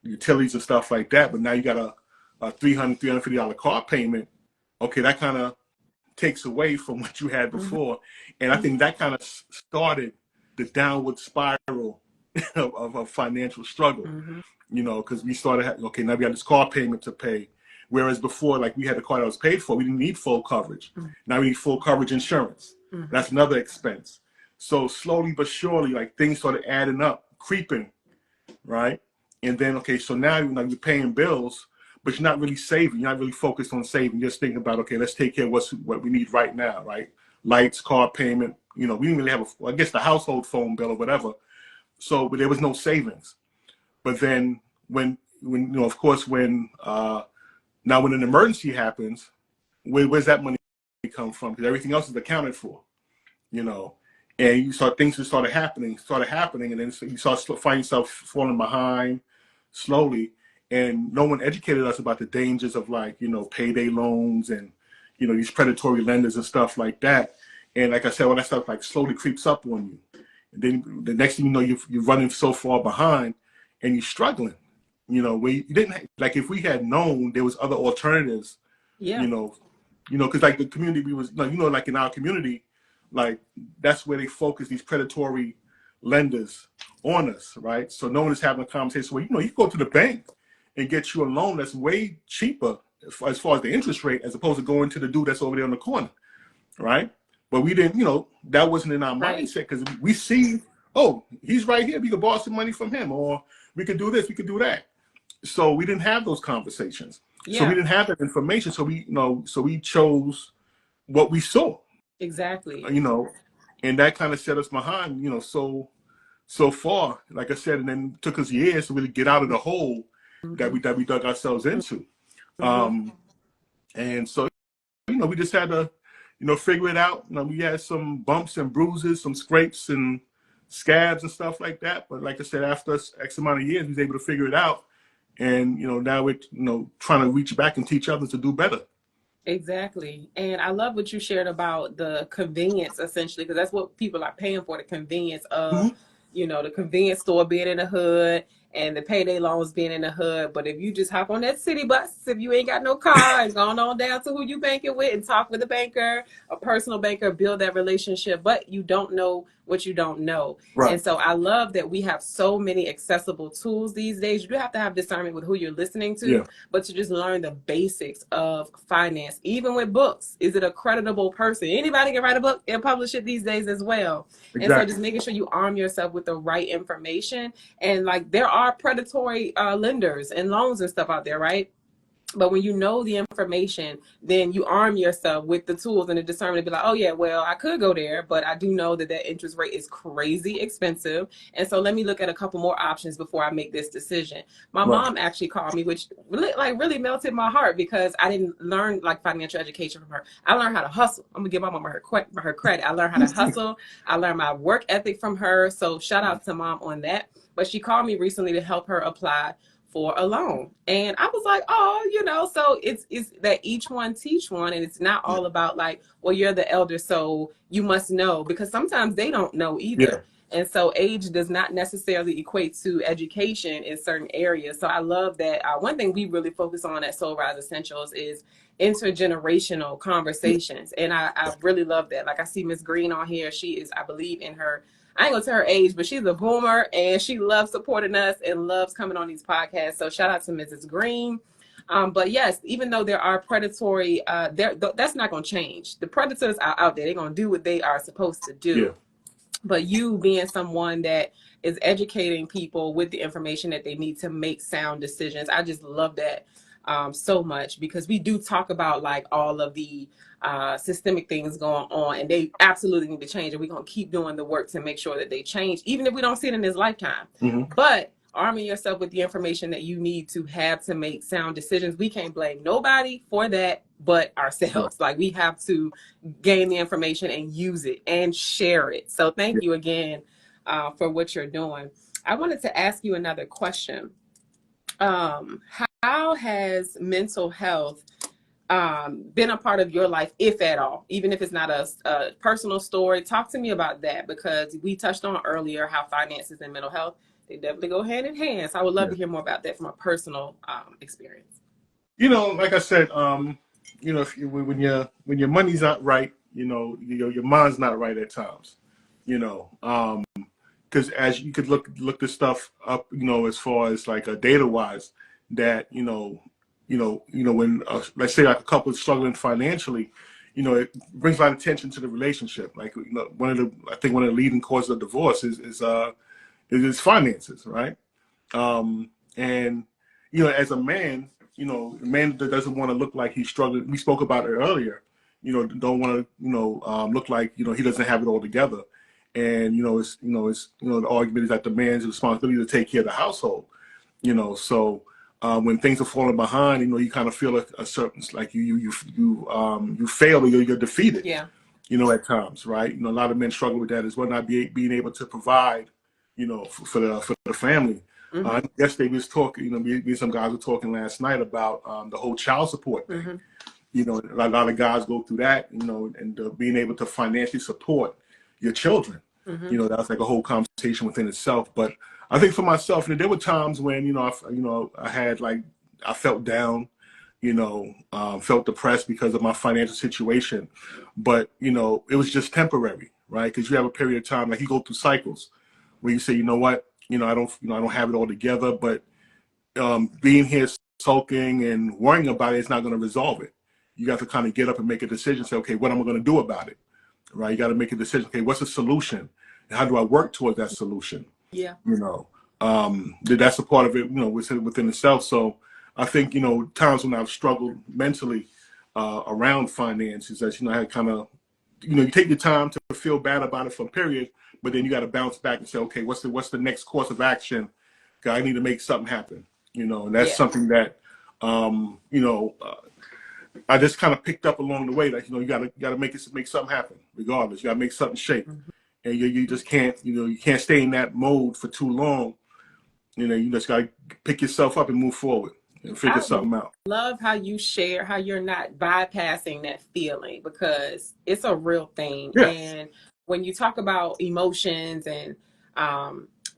utilities and stuff like that, but now you got a $350 car payment, okay, that kind of takes away from what you had Mm-hmm. before. And I think that kind of started the downward spiral of financial struggle, Mm-hmm. because we started, okay, now we got this car payment to pay. Whereas before, like we had a car that was paid for, we didn't need full coverage. Now we need full coverage insurance. Mm-hmm. That's another expense. So slowly but surely, like things started adding up, creeping, right? And then, okay, so now you're paying bills, but you're not really saving. You're not really focused on saving. You're just thinking about, okay, let's take care of what we need right now, right? Lights, car payment. We didn't really have I guess the household phone bill or whatever. So, but there was no savings. But then when of course, when when an emergency happens, where's that money come from? Because everything else is accounted for, and you saw things just started happening, and then you start finding yourself falling behind slowly. And no one educated us about the dangers of payday loans and, these predatory lenders and stuff like that. And like I said, all that stuff slowly creeps up on you. And then the next thing you know, you're running so far behind and you're struggling, where you didn't, if we had known there was other alternatives, because the community we was, in our community, that's where they focus these predatory lenders on us, right? So no one is having a conversation where, you go to the bank and get you a loan that's way cheaper as far as the interest rate, as opposed to going to the dude that's over there on the corner, right? But we didn't, that wasn't in our mindset, because we see, oh, he's right here. We could borrow some money from him, or we could do this, we could do that. So we didn't have those conversations. Yeah. So we didn't have that information. So we chose what we saw. Exactly. And that kind of set us behind, so far, like I said, and then it took us years to really get out of the hole that we dug ourselves into. And so, we just had to, figure it out. We had some bumps and bruises, some scrapes and scabs and stuff like that. But like I said, after X amount of years, we was able to figure it out. And, now we're, trying to reach back and teach others to do better. Exactly. And I love what you shared about the convenience, essentially, because that's what people are paying for, the convenience of, the convenience store being in the hood and the payday loans being in the hood. But if you just hop on that city bus, if you ain't got no car, and going on down to who you banking with and talk with a banker, a personal banker, build that relationship, but you don't know what you don't know. Right. And so I love that we have so many accessible tools these days. You do have to have discernment with who you're listening to, but to just learn the basics of finance, even with books. Is it a creditable person? Anybody can write a book and publish it these days as well. Exactly. And so just making sure you arm yourself with the right information. And there are predatory lenders and loans and stuff out there, right? But when you know the information, then you arm yourself with the tools and the discernment to be like, oh yeah, well, I could go there, but I do know that interest rate is crazy expensive. And so let me look at a couple more options before I make this decision. My mom actually called me, which really melted my heart, because I didn't learn financial education from her. I learned how to hustle. I'm gonna give my mom her credit. I learned how to hustle. I learned my work ethic from her. So shout out to mom on that. But she called me recently to help her apply for a loan. And I was like, oh, so it's that each one teach one. And it's not all about well, you're the elder, so you must know, because sometimes they don't know either. Yeah. And so age does not necessarily equate to education in certain areas. So I love that. One thing we really focus on at Soul Rise Essentials is intergenerational conversations. And I really love that. I see Miss Green on here. She is, I believe, in her, I ain't gonna tell her age, but she's a boomer and she loves supporting us and loves coming on these podcasts. So shout out to Mrs. Green. But yes, even though there are predatory, that's not gonna change. The predators are out there. They're gonna do what they are supposed to do. Yeah. But you being someone that is educating people with the information that they need to make sound decisions, I just love that so much, because we do talk about all of the systemic things going on, and they absolutely need to change, and we're going to keep doing the work to make sure that they change, even if we don't see it in this lifetime. But arming yourself with the information that you need to have to make sound decisions. We can't blame nobody for that but ourselves. We have to gain the information and use it and share it. So thank you again for what you're doing. I wanted to ask you another question. How has mental health been a part of your life, if at all, even if it's not a personal story? Talk to me about that, because we touched on earlier how finances and mental health, they definitely go hand in hand. So I would love to hear more about that from a personal experience. Like I said, if when your money's not right, your mind's not right at times, because as you could look this stuff up, as far as data wise, that when let's say a couple is struggling financially, it brings a lot of attention to the relationship. One of the leading causes of divorce is finances, right? And as a man, a man that doesn't want to look like he's struggling. We spoke about it earlier. Don't want to, look like, he doesn't have it all together. And, the argument is that the man's responsibility to take care of the household, so when things are falling behind, you kind of feel a certain, like you fail or you're defeated, Yeah. At times, right? A lot of men struggle with that as well, not being able to provide, for the family. Mm-hmm. Yesterday we was talking, me and some guys were talking last night about the whole child support thing. Mm-hmm. A lot of guys go through that, and being able to financially support your children. Mm-hmm. That's like a whole conversation within itself. But I think for myself, there were times when, I felt down, felt depressed because of my financial situation. But, it was just temporary, right? Because you have a period of time, like you go through cycles where you say, you know what, I don't have it all together, but being here sulking and worrying about it is not going to resolve it. You got to kind of get up and make a decision, say, okay, what am I going to do about it? Right? You got to make a decision. Okay, what's the solution? And how do I work towards that solution? Yeah. That's a part of it, within itself. So I think, times when I've struggled mentally around finances, that, I had kind of, you take your time to feel bad about it for a period, but then you got to bounce back and say, okay, what's the next course of action? I need to make something happen, and that's something that, I just kind of picked up along the way that, you gotta make something happen regardless. You gotta make something shake. Mm-hmm. And you just can't, you can't stay in that mode for too long. You just gotta pick yourself up and move forward and figure something out. Love how you share how you're not bypassing that feeling, because it's a real thing. Yeah. And when you talk about emotions and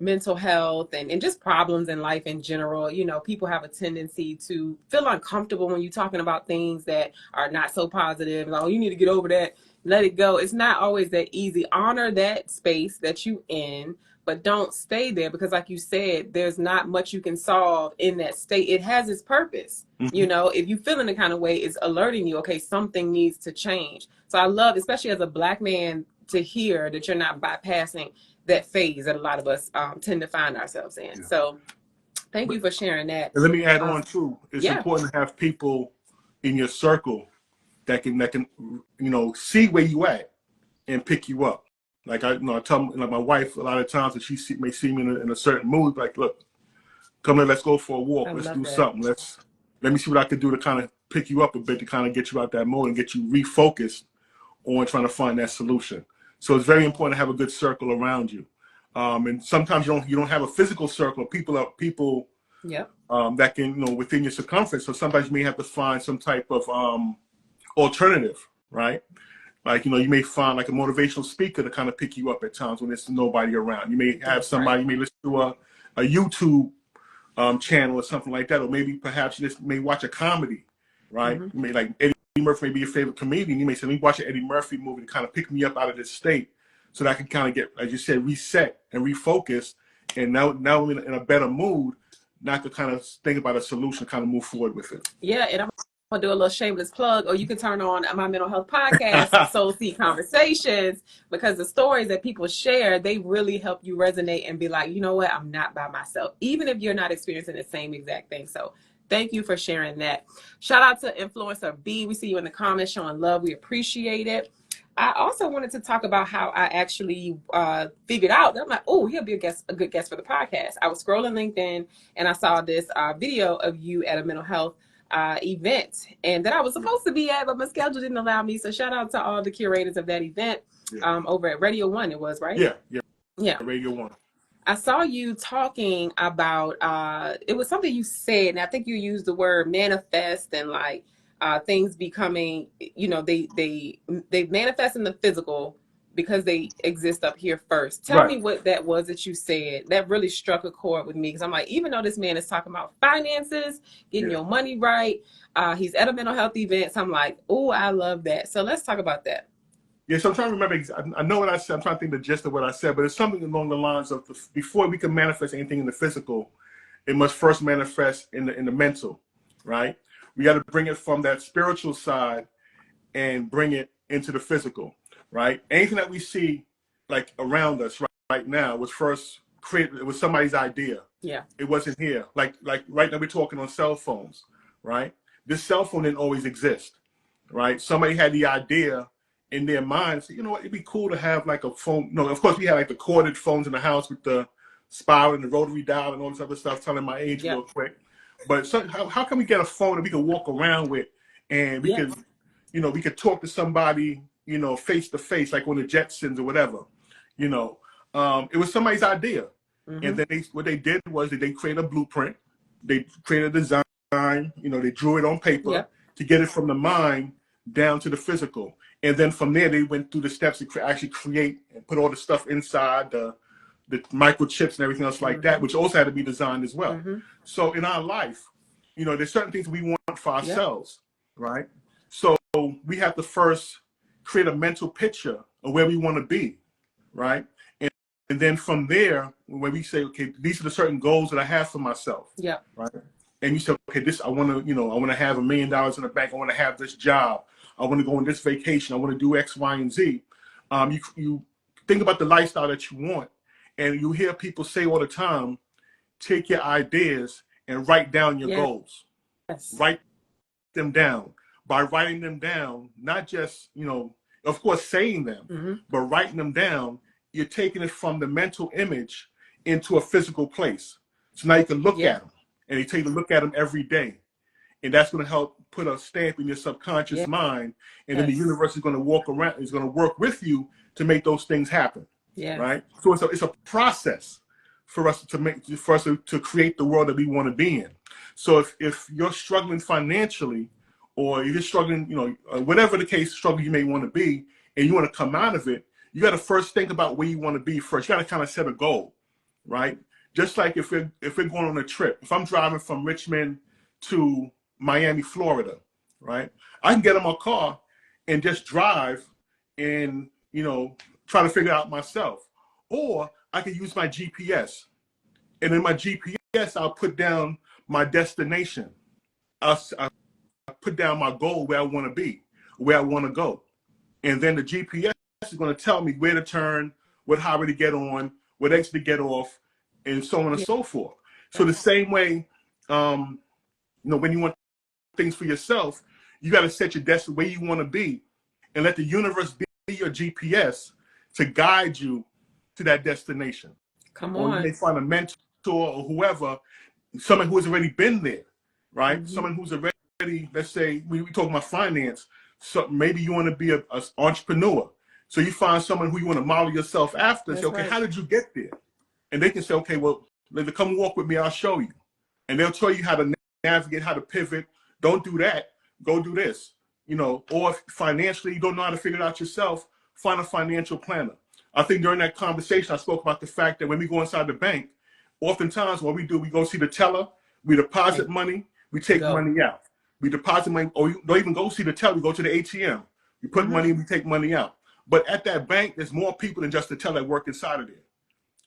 mental health and just problems in life in general, people have a tendency to feel uncomfortable when you're talking about things that are not so positive. Like, oh, you need to get over that, let it go. It's not always that easy. Honor that space that you in, but don't stay there, because like you said, there's not much you can solve in that state. It has its purpose. Mm-hmm. If you feel in the kind of way, it's alerting you, okay, something needs to change. So I love, especially as a Black man, to hear that you're not bypassing that phase that a lot of us tend to find ourselves in. Yeah. So thank you for sharing that. And let me add on too. It's important to have people in your circle that can see where you at and pick you up. Like I tell my wife a lot of times that she may see me in a certain mood, like, look, come let's go for a walk. Let's do something. Let me see what I can do to kind of pick you up a bit, to kind of get you out that mode and get you refocused on trying to find that solution. So it's very important to have a good circle around you. And sometimes you don't have a physical circle of people that can, within your circumference. So sometimes you may have to find some type of alternative, right? Like, you may find like a motivational speaker to kind of pick you up at times when there's nobody around. You may have somebody, you may listen to a YouTube channel or something like that, or maybe perhaps you just may watch a comedy, right? Mm-hmm. You may, like Eddie Murphy may be your favorite comedian. You may say, let me watch an Eddie Murphy movie to kind of pick me up out of this state, so that I can kind of get, as you said, reset and refocus, and now I'm in a better mood, not to kind of think about a solution, kind of move forward with it. Yeah, and I'm gonna do a little shameless plug, or you can turn on my mental health podcast, Soul Seed Conversations, because the stories that people share, they really help you resonate and be like, you know what, I'm not by myself, even if you're not experiencing the same exact thing. So thank you for sharing that. Shout out to Influencer B. We see you in the comments showing love. We appreciate it. I also wanted to talk about how I actually figured out that I'm like, oh, he'll be a good guest for the podcast. I was scrolling LinkedIn and I saw this video of you at a mental health event, and that I was supposed to be at, but my schedule didn't allow me. So shout out to all the curators of that event over at Radio 1, it was, right? Yeah. Radio 1. I saw you talking about, it was something you said, and I think you used the word manifest, and like things becoming, they manifest in the physical because they exist up here first. Tell me what that was that you said. That really struck a chord with me, because I'm like, even though this man is talking about finances, getting your money right, he's at a mental health event. So I'm like, oh, I love that. So let's talk about that. Yeah, so I'm trying to remember. I know what I said. I'm trying to think the gist of what I said, but it's something along the lines of before we can manifest anything in the physical, it must first manifest in the mental, right? We got to bring it from that spiritual side and bring it into the physical, right? Anything that we see like around us right now was first created. It was somebody's idea. Yeah. It wasn't here. Like right now we're talking on cell phones, right? This cell phone didn't always exist, right? Somebody had the idea in their mind, say, you know what, it'd be cool to have like a phone. No, of course we had like the corded phones in the house with the spiral and the rotary dial and all this other stuff, telling my age real quick. But how can we get a phone that we can walk around with and we could, you know, we could talk to somebody, you know, face to face, like on the Jetsons or whatever, you know. It was somebody's idea. And then what they did was that they created a blueprint. They created a design, you know, they drew it on paper to get it from the mind down to the physical. And then from there, they went through the steps to actually create and put all the stuff inside, the microchips and everything else like that, which also had to be designed as well. So in our life, you know, there's certain things we want for ourselves, right? So we have to first create a mental picture of where we want to be, right? And then from there, when we say, okay, these are the certain goals that I have for myself, right? And you say, okay, this, I want to, you know, I want to have $1 million in the bank. I want to have this job. I want to go on this vacation. I want to do X, Y, and Z. You think about the lifestyle that you want, and you hear people say all the time, take your ideas and write down your goals. Write them down. By writing them down, not just, you know, of course, saying them, but writing them down, you're taking it from the mental image into a physical place. So now you can look at them, and you take a look at them every day. And that's going to help put a stamp in your subconscious mind. And then the universe is going to walk around, is going to work with you to make those things happen. Right? So it's a process for us to create the world that we want to be in. So if you're struggling financially, or you're struggling, you know, whatever the case, struggle you may want to be, and you want to come out of it, you got to first think about where you want to be first. You got to kind of set a goal, right? Just like if we're going on a trip, if I'm driving from Richmond to Miami, Florida, right? I can get in my car and just drive and, you know, try to figure it out myself. Or I can use my GPS. And in my GPS, I'll put down my destination. I'll put down my goal, where I want to be, where I want to go. And then the GPS is going to tell me where to turn, what highway to get on, what exit to get off, and so on and so forth. So the same way, you know, when you want things for yourself, you got to set your destiny where you want to be, and let the universe be your GPS to guide you to that destination. Come on. Or you may find a mentor or whoever, someone who has already been there, right? Someone who's already, let's say, we talk about finance. So maybe you want to be an entrepreneur. So you find someone who you want to model yourself after and say, okay, how did you get there? And they can say, okay, well, come walk with me, I'll show you. And they'll tell you how to navigate, how to pivot. Don't do that, go do this. You know, or if financially you don't know how to figure it out yourself, find a financial planner. I think during that conversation, I spoke about the fact that when we go inside the bank, oftentimes what we do, we go see the teller, we deposit money, we take money out. We deposit money, or you don't even go see the teller, we go to the ATM. We put money in, we take money out. But at that bank, there's more people than just the teller that work inside of there,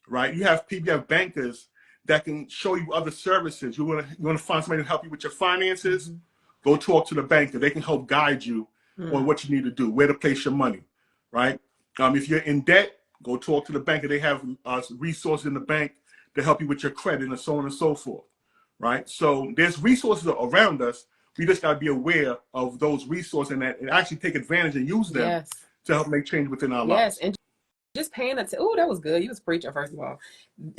right? You have people, you have bankers that can show you other services. You want to find somebody to help you with your finances, go talk to the banker. They can help guide you on what you need to do, where to place your money, right? If you're in debt, go talk to the banker. They have resources in the bank to help you with your credit and so on and so forth, right? So there's resources around us. We just got to be aware of those resources and actually take advantage and use them to help make change within our lives. And just paying attention. Oh, that was good. You was preaching, first of all.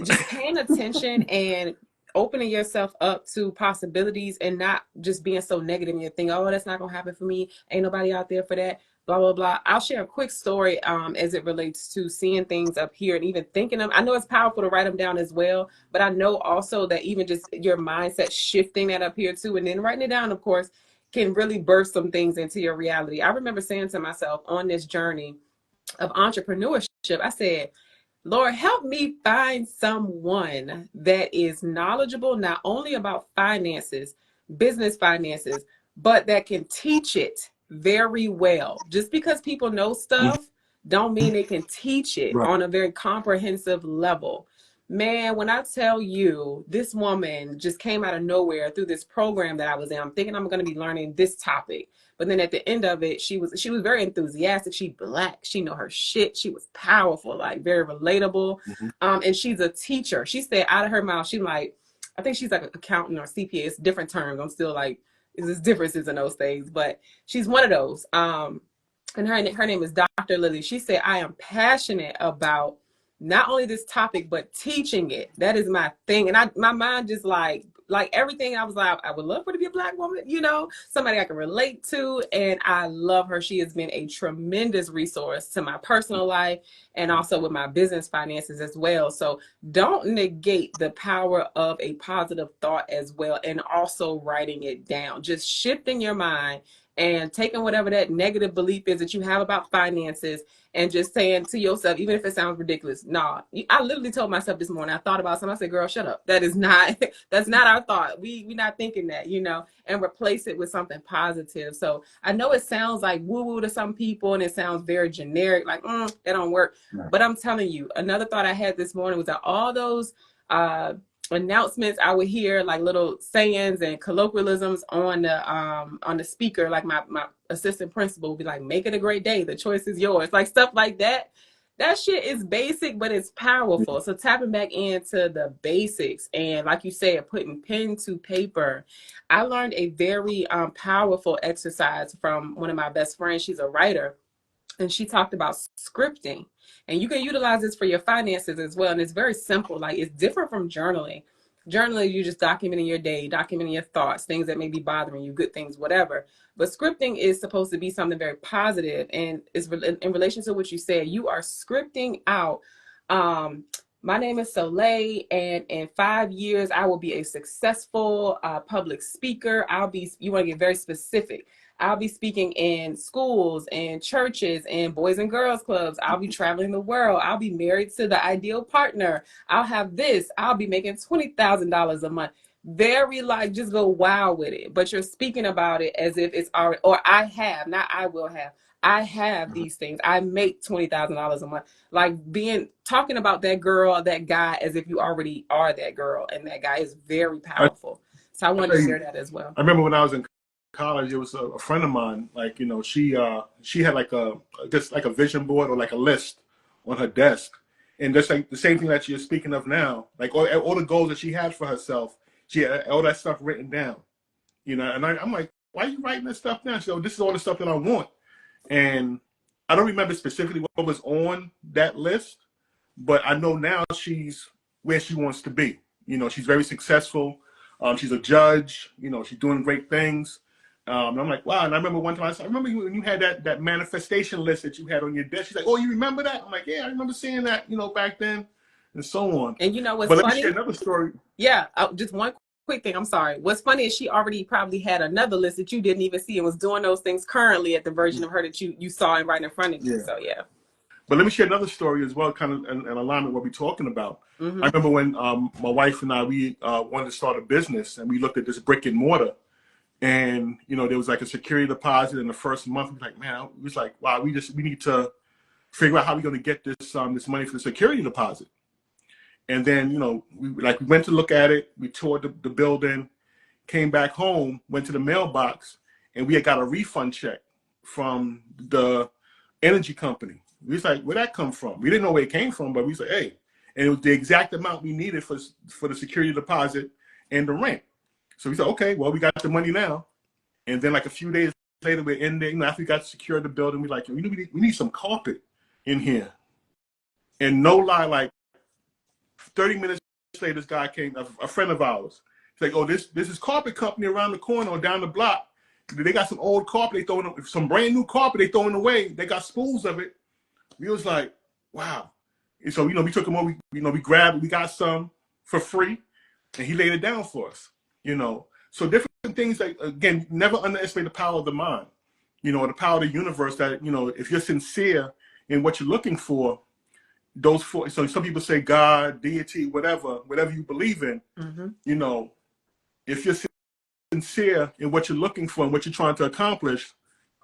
Just paying attention and opening yourself up to possibilities and not just being so negative and you think, oh, that's not going to happen for me. Ain't nobody out there for that. Blah, blah, blah. I'll share a quick story as it relates to seeing things up here and even thinking them. I know it's powerful to write them down as well, but I know also that even just your mindset shifting that up here too, and then writing it down, of course, can really burst some things into your reality. I remember saying to myself on this journey of entrepreneurship, I said, Lord, help me find someone that is knowledgeable, not only about finances, business finances, but that can teach it very well. Just because people know stuff don't mean they can teach it on a very comprehensive level. Man, when I tell you, this woman just came out of nowhere through this program that I was in. I'm thinking I'm going to be learning this topic. But then at the end of it, she was very enthusiastic. She Black. She know her shit. She was powerful, like very relatable. And she's a teacher. She said out of her mouth, she like, I think she's like an accountant or CPA. It's different terms. I'm still like there's differences in those things, but she's one of those. And her name is Dr. Lily. She said, I am passionate about not only this topic, but teaching it. That is my thing. And my mind just like everything. I was like, I would love for her to be a Black woman, somebody I can relate to. And I love her. She has been a tremendous resource to my personal life and also with my business finances as well. So don't negate the power of a positive thought as well. And also writing it down, just shifting your mind and taking whatever that negative belief is that you have about finances and just saying to yourself, even if it sounds ridiculous, nah. I literally told myself this morning, I thought about something. I said, girl, shut up. That is not, that's not our thought. We not thinking that, and replace it with something positive. So I know it sounds like woo-woo to some people and it sounds very generic, like, that don't work. Right. But I'm telling you, another thought I had this morning was that all those, announcements I would hear, like little sayings and colloquialisms on the speaker, like my assistant principal would be like, make it a great day, the choice is yours, like stuff like that. That shit is basic, but it's powerful. So tapping back into the basics and, like you said, putting pen to paper. I learned a very powerful exercise from one of my best friends. She's a writer, and she talked about scripting. And you can utilize this for your finances as well. And it's very simple. Like, it's different from journaling. Journaling, you're just documenting your day, documenting your thoughts, things that may be bothering you, good things, whatever. But scripting is supposed to be something very positive. And it's in relation to what you said, you are scripting out, my name is Soliel, and in 5 years, I will be a successful public speaker. You want to get very specific. I'll be speaking in schools and churches and boys and girls clubs. I'll be traveling the world. I'll be married to the ideal partner. I'll have this. I'll be making $20,000 a month. Very just go wild with it. But you're speaking about it as if it's already, or I have, not I will have. I have these things. I make $20,000 a month. Like talking about that girl, that guy, as if you already are that girl and that guy is very powerful. So I wanted to share that as well. I remember when I was in college, it was a friend of mine, like, she had like a vision board or like a list on her desk, and just like the same thing that you're speaking of now, like all the goals that she had for herself, she had all that stuff written down, and I'm like, why are you writing this stuff down? So this is all the stuff that I want, and I don't remember specifically what was on that list, but I know now she's where she wants to be. She's very successful. She's a judge. She's doing great things. And I'm like, wow. And I remember one time, I remember when you had that manifestation list that you had on your desk. She's like, oh, you remember that? I'm like, yeah, I remember seeing that, back then, and so on. And what's funny? Let me share another story. Yeah, just one quick thing. I'm sorry. What's funny is she already probably had another list that you didn't even see and was doing those things currently at the version of her that you saw and right in front of you. Yeah. So, yeah. But let me share another story as well, kind of in alignment with what we're talking about. Mm-hmm. I remember when my wife and I, we wanted to start a business, and we looked at this brick and mortar. And, there was like a security deposit in the first month. We were like, man, it was like, wow, we need to figure out how we're going to get this money for the security deposit. And then, we went to look at it. We toured the building, came back home, went to the mailbox, and we had got a refund check from the energy company. We was like, where'd that come from? We didn't know where it came from, but we said, hey, and it was the exact amount we needed for the security deposit and the rent. So we said, okay, well, we got the money now. And then like a few days later, we're in there, after we got secured the building, we're like, we need some carpet in here. And no lie, like 30 minutes later, this guy came, a friend of ours. He's like, oh, this is carpet company around the corner or down the block. They got some old carpet, they throwing some brand new carpet, they throwing away. They got spools of it. We was like, wow. And so, we took them over, we grabbed it, we got some for free, and he laid it down for us. So different things, like, again, never underestimate the power of the mind, the power of the universe, that, if you're sincere in what you're looking for, so some people say God, deity, whatever you believe in, mm-hmm. If you're sincere in what you're looking for and what you're trying to accomplish,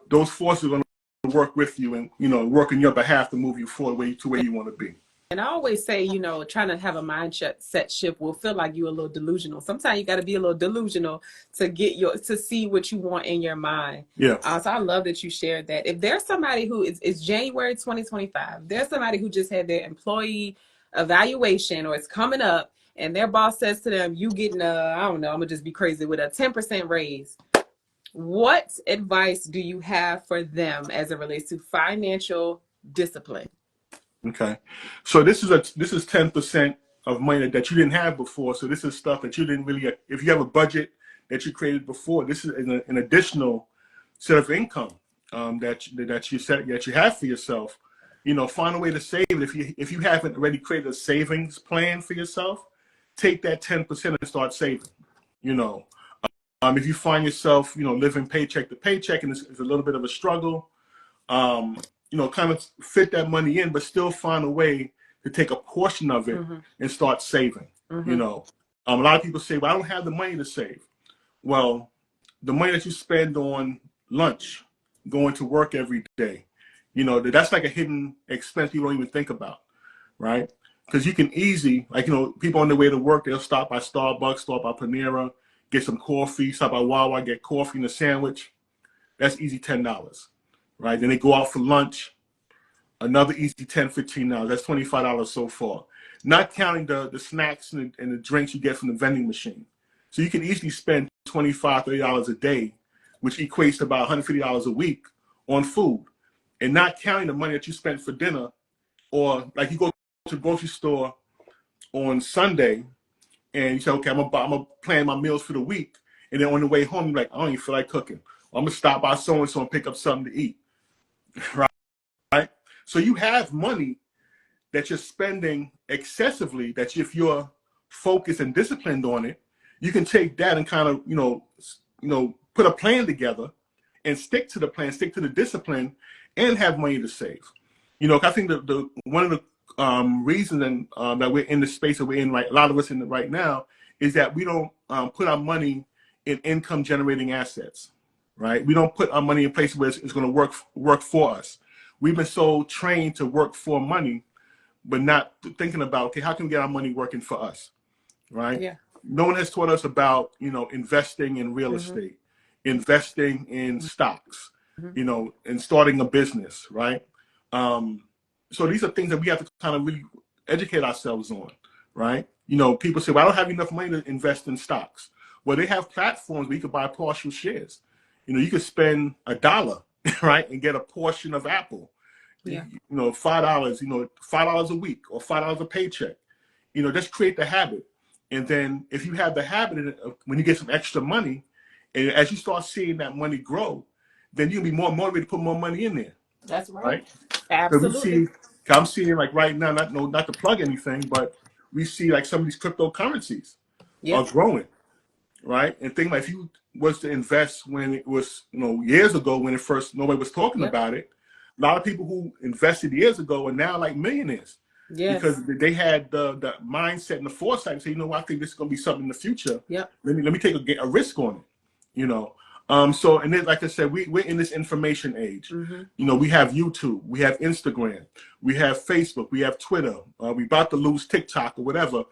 those forces are going to work with you and, work on your behalf to move you forward to where you want to be. And I always say, trying to have a mindset shift will feel like you're a little delusional. Sometimes you got to be a little delusional to see what you want in your mind. Yeah. So I love that you shared that. If there's somebody who it's January 2025, there's somebody who just had their employee evaluation or it's coming up, and their boss says to them, you getting I don't know, I'm gonna just be crazy with a 10% raise. What advice do you have for them as it relates to financial discipline? Okay, so this is 10% of money that you didn't have before. So this is stuff that you didn't really. If you have a budget that you created before, this is an additional set of income that you have for yourself. Find a way to save it. If you haven't already created a savings plan for yourself, take that 10% and start saving. You know, if you find yourself living paycheck to paycheck and it's a little bit of a struggle, um, kind of fit that money in, but still find a way to take a portion of it and start saving. A lot of people say, "Well, I don't have the money to save." Well, the money that you spend on lunch, going to work every day, that's like a hidden expense you don't even think about, right? Because you can easily, people on their way to work, they'll stop by Starbucks, stop by Panera, get some coffee, stop by Wawa, get coffee and a sandwich. That's easy $10, right? Then they go out for lunch, another easy $10, $15. That's $25 so far. Not counting the snacks and the drinks you get from the vending machine. So you can easily spend $25, $30 a day, which equates to about $150 a week on food. And not counting the money that you spent for dinner, or like you go to the grocery store on Sunday and you say, okay, I'm gonna plan my meals for the week. And then on the way home, you're like, I don't even feel like cooking. I'm gonna stop by so-and-so and pick up something to eat, right? So you have money that you're spending excessively, that if you're focused and disciplined on it, you can take that and kind of, put a plan together and stick to the plan, stick to the discipline, and have money to save. I think the one of the reasons that we're in the space that we're in, right, a lot of us in right now, is that we don't put our money in income generating assets, right? We don't put our money in places where it's going to work for us. We've been so trained to work for money, but not thinking about, okay, how can we get our money working for us, right? Yeah. No one has taught us about, investing in real estate, investing in stocks, and starting a business, right? So these are things that we have to kind of really educate ourselves on, right? People say, well, I don't have enough money to invest in stocks. Well, they have platforms where you could buy partial shares. You could spend $1, right, and get a portion of Apple. Yeah. $5, $5 a week or $5 a paycheck. Just create the habit. And then if you have the habit of when you get some extra money, and as you start seeing that money grow, then you'll be more motivated to put more money in there. That's right. Right? Absolutely. I'm seeing like right now, not to plug anything, but we see like some of these cryptocurrencies are growing, right? And think like if you was to invest when it was, years ago when it first nobody was talking about it, a lot of people who invested years ago are now like millionaires. Yes. Because they had the mindset and the foresight to say, I think this is going to be something in the future. Yep. Let me take a risk on it. So, and then, like I said, we're in this information age. We have YouTube, we have Instagram, we have Facebook, we have Twitter. We're about to lose TikTok or whatever.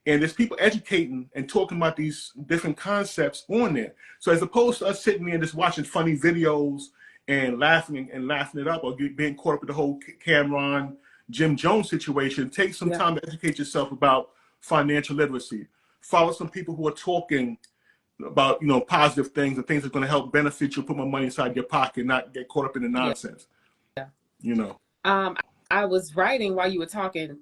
And there's people educating and talking about these different concepts on there. So as opposed to us sitting there and just watching funny videos and laughing it up, or being caught up with the whole Cameron, Jim Jones situation, take some time to educate yourself about financial literacy. Follow some people who are talking about, positive things and things that are going to help benefit you. Put more money inside your pocket, not get caught up in the nonsense. I was writing while you were talking.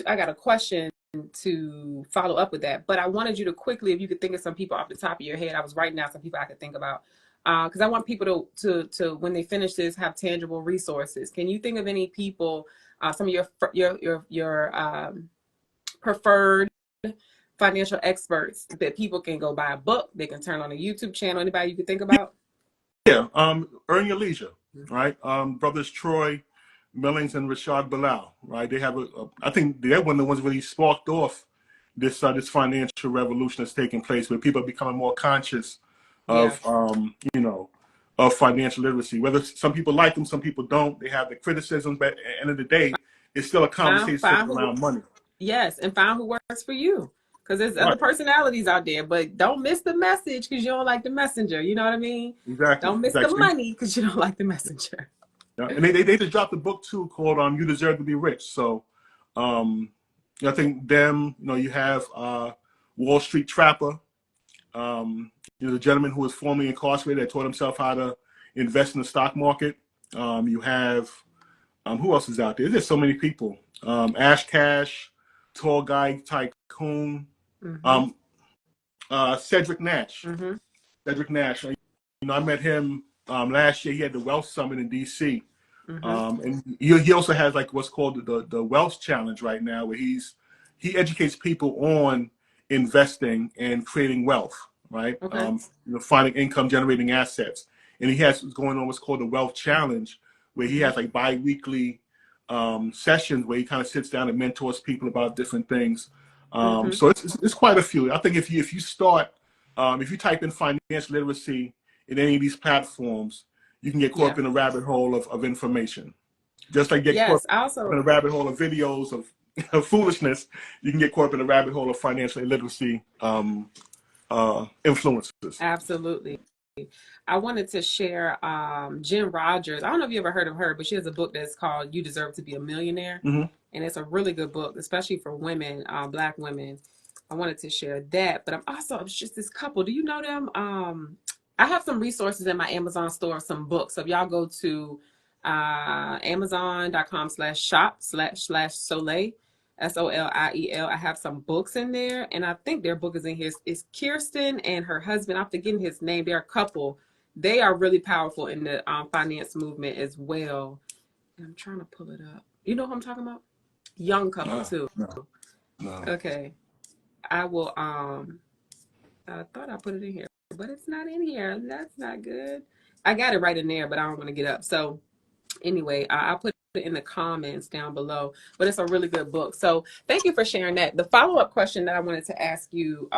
I got a question to follow up with that, but I wanted you to quickly, if you could think of some people off the top of your head. I was writing down some people I could think about, because I want people to when they finish this have tangible resources. Can you think of any people, some of your preferred financial experts that people can go buy a book, they can turn on a YouTube channel? Anybody you could think about? Yeah, Earn Your Leisure, right? Brothers Troy Millings and Rashad Bilal, right? They have I think they're one of the ones really sparked off this financial revolution that's taking place, where people are becoming more conscious of of financial literacy. Whether some people like them, some people don't. They have the criticisms, but at the end of the day, it's still a conversation around money. Yes, and find who works for you. Because there's other personalities out there, but don't miss the message because you don't like the messenger. You know what I mean? Exactly. Don't miss the money because you don't like the messenger. Yeah. And they just dropped a book too called "You Deserve to Be Rich." So, I think them. You have Wall Street Trapper. the gentleman who was formerly incarcerated that taught himself how to invest in the stock market. You have who else is out there? There's so many people. Ash Cash, tall guy tycoon. Mm-hmm. Cedric Nash. Mm-hmm. Cedric Nash. I met him last year. He had the Wealth Summit in D.C. Mm-hmm. And he also has like what's called the Wealth Challenge right now, where he educates people on investing and creating wealth, right? Okay. Finding income generating assets. And he has going on what's called the Wealth Challenge, where he has like bi-weekly sessions where he kind of sits down and mentors people about different things. Mm-hmm. So it's quite a few. I think if you start, if you type in financial literacy in any of these platforms, you can get caught up in a rabbit hole of information. Just like get caught Yes. I up in also a rabbit hole of videos of foolishness, you can get caught up in a rabbit hole of financial illiteracy influences. absolutely. I wanted to share Jen Rogers. I don't know if you ever heard of her, but she has a book that's called You Deserve to Be a Millionaire. Mm-hmm. And it's a really good book, especially for women, Black women. I wanted to share that. But it's just this couple. Do you know them? I have some resources in my Amazon store, some books. So if y'all go to amazon.com/shop/Soliel, Soliel. I have some books in there, and I think their book is in here. It's Kirsten and her husband. I'm forgetting his name. They're a couple. They are really powerful in the finance movement as well. And I'm trying to pull it up. You know who I'm talking about? Young couple too. No. Okay. I will I thought I put it in here, but it's not in here. That's not good. I got it right in there, but I don't want to get up. So anyway, I'll put it in the comments down below, but it's a really good book. So thank you for sharing that. The follow-up question that I wanted to ask you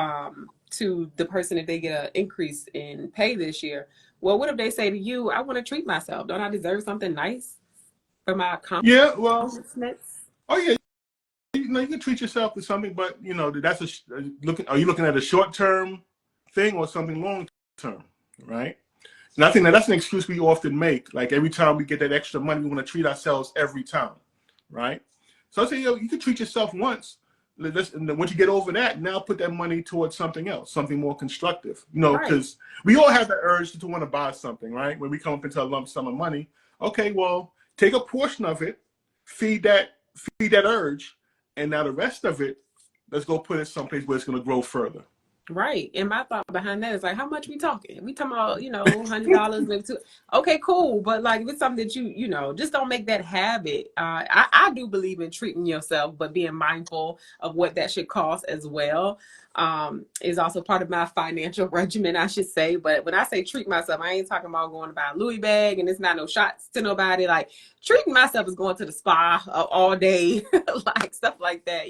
to the person, if they get an increase in pay this year, well, what if they say to you, I want to treat myself? Don't I deserve something nice for my Yeah, well, accomplishments? oh yeah, you can treat yourself to something, but that's are you looking at a short-term thing or something long-term, right? And I think that's an excuse we often make. Like every time we get that extra money, we want to treat ourselves every time, right? So I say, you can treat yourself once. And then once you get over that, now put that money towards something else, something more constructive. Right. Because we all have the urge to want to buy something, right? When we come up into a lump sum of money, okay, well, take a portion of it, feed that urge, and now the rest of it, let's go put it someplace where it's going to grow further. Right. And my thought behind that is like, how much we talking? We talking about, $100, maybe two. Okay, cool. But like, if it's something that just don't make that habit. I do believe in treating yourself, but being mindful of what that should cost as well is also part of my financial regimen, I should say. But when I say treat myself, I ain't talking about going to buy a Louis bag and it's not no shots to nobody. Like treating myself is going to the spa all day, like stuff like that,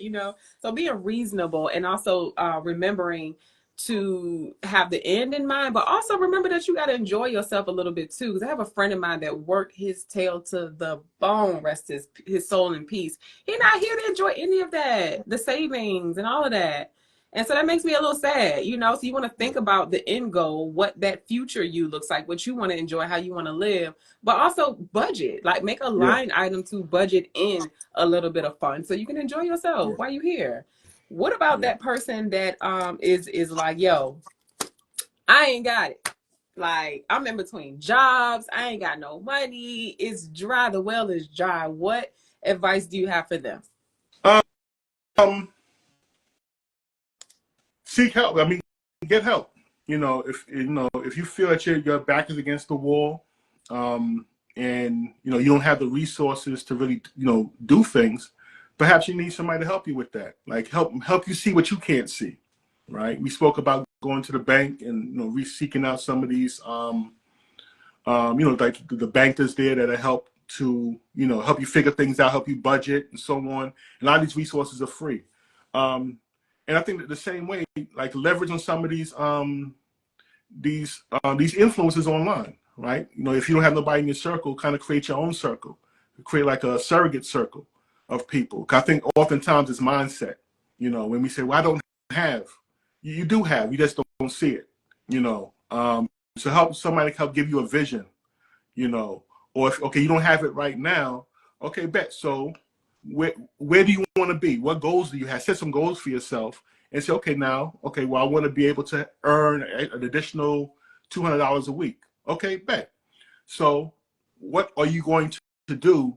So being reasonable and also remembering to have the end in mind, but also remember that you got to enjoy yourself a little bit too. Because I have a friend of mine that worked his tail to the bone, rest his soul in peace. He's not here to enjoy any of that, the savings and all of that. And so that makes me a little sad, So you want to think about the end goal, what that future you looks like, what you want to enjoy, how you want to live, but also budget, like make a line item to budget in a little bit of fun so you can enjoy yourself while you're here. What about that person that is like, yo, I ain't got it. Like, I'm in between jobs. I ain't got no money. It's dry. The well is dry. What advice do you have for them? Seek help. I mean, get help. If you feel that your back is against the wall, and you don't have the resources to really do things, perhaps you need somebody to help you with that. Like help you see what you can't see, right? We spoke about going to the bank and seeking out some of these like the bankers there that help to help you figure things out, help you budget and so on. And a lot of these resources are free. And I think that the same way, like leverage on some of these influences online, right? If you don't have nobody in your circle, kind of create your own circle, create like a surrogate circle of people. 'Cause I think oftentimes it's mindset. When we say, "Well, I don't have," you do have, you just don't see it. So help somebody help give you a vision. Or if you don't have it right now, okay, bet. So where do you want to be? What goals do you have? Set some goals for yourself and say, okay, now, okay, well, I want to be able to earn an additional $200 a week. Okay, bet. So what are you going to do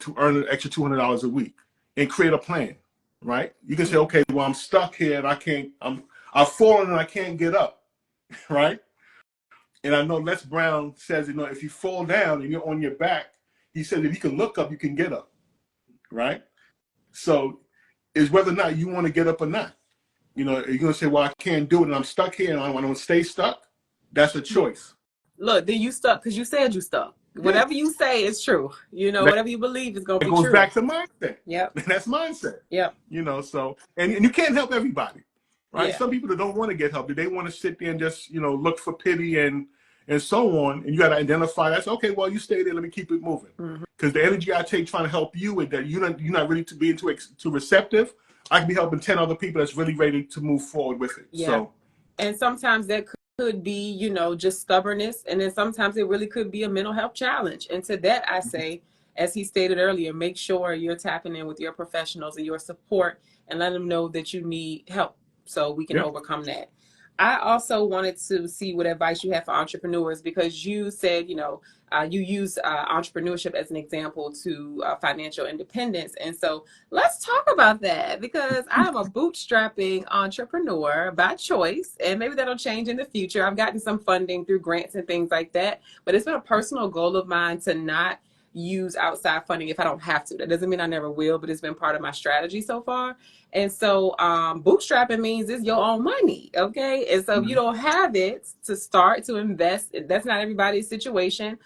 to earn an extra $200 a week? And create a plan, right? You can say, okay, well, I'm stuck here and I've fallen and I can't get up, right? And I know Les Brown says, you know, if you fall down and you're on your back, he said if you can look up, you can get up, right? So it's whether or not you want to get up or not. You know, you're going to say, well, I can't do it and I'm stuck here and I want to stay stuck. That's a choice. Look, then you stuck because you said you stuck. Whatever you say is true. You know, whatever you believe is going to be true. It goes back to mindset. Yep. And that's mindset. Yep. You know, so, and you can't help everybody, right? Yeah. Some people that don't want to get help, they want to sit there and just, you know, look for pity and so on. And you got to identify that's okay. Well, you stay there. Let me keep it moving. Because the energy I take trying to help you is that you're not really being too receptive. I can be helping 10 other people that's really ready to move forward with it. Yeah. So, and sometimes that could be, you know, just stubbornness. And then sometimes it really could be a mental health challenge. And to that, I say, as he stated earlier, make sure you're tapping in with your professionals and your support and let them know that you need help so we can overcome that. I also wanted to see what advice you have for entrepreneurs, because you said, you know, you use entrepreneurship as an example to financial independence. And so let's talk about that, because I am a bootstrapping entrepreneur by choice, and maybe that'll change in the future. I've gotten some funding through grants and things like that, but it's been a personal goal of mine to not use outside funding if I don't have to. That doesn't mean I never will, but it's been part of my strategy so far. And so bootstrapping means it's your own money, okay? And so if you don't have it to start to invest, that's not everybody's situation.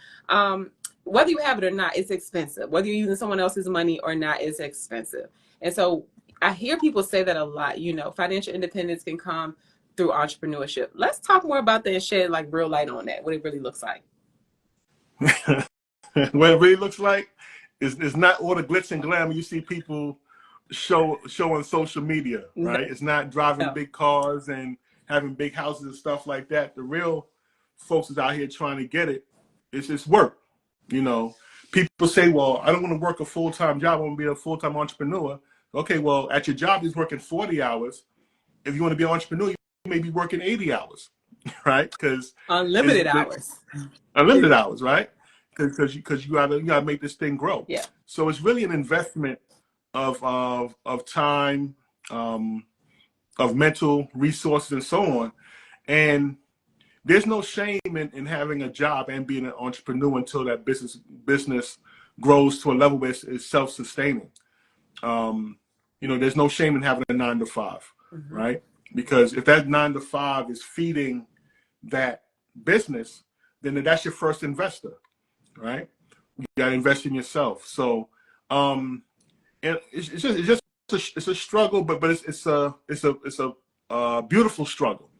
Whether you have it or not, it's expensive. Whether you're using someone else's money or not, it's expensive. And so I hear people say that a lot, you know, financial independence can come through entrepreneurship. Let's talk more about that and shed like real light on that, what it really looks like. What it really looks like is not all the glitz and glamour you see people show on social media, right? It's not driving big cars and having big houses and stuff like that. The real folks is out here trying to get it. It's just work. You know, people say, well, I don't want to work a full-time job. I want to be a full-time entrepreneur. Okay, well, at your job, you're working 40 hours. If you want to be an entrepreneur, you may be working 80 hours, right? Because unlimited hours. Unlimited hours, right? Because you gotta make this thing grow. Yeah. So it's really an investment of time, of mental resources, and so on. And there's no shame in having a job and being an entrepreneur until that business grows to a level where it's self-sustaining. You know, there's no shame in having a 9-to-5, right? Because if that 9-to-5 is feeding that business, then that's your first investor. Right, you got to invest in yourself. So, and it's a struggle, but it's a beautiful struggle,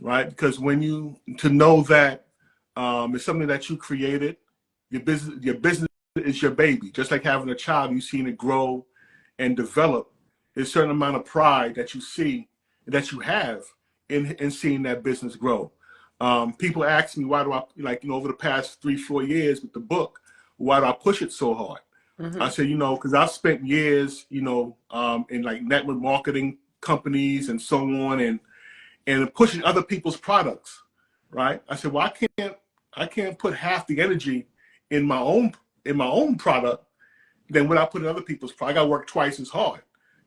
right? Because to know that it's something that you created, your business is your baby. Just like having a child, you've seen it grow and develop. There's a certain amount of pride that you have in seeing that business grow. People ask me, why do I, like, you know, over the past 3-4 years with the book, why do I push it so hard? I say, you know, because I've spent years, you know, in like network marketing companies and so on, and pushing other people's products, right? I said, well, I can't put half the energy in my own product than what I put in other people's product. I got to work twice as hard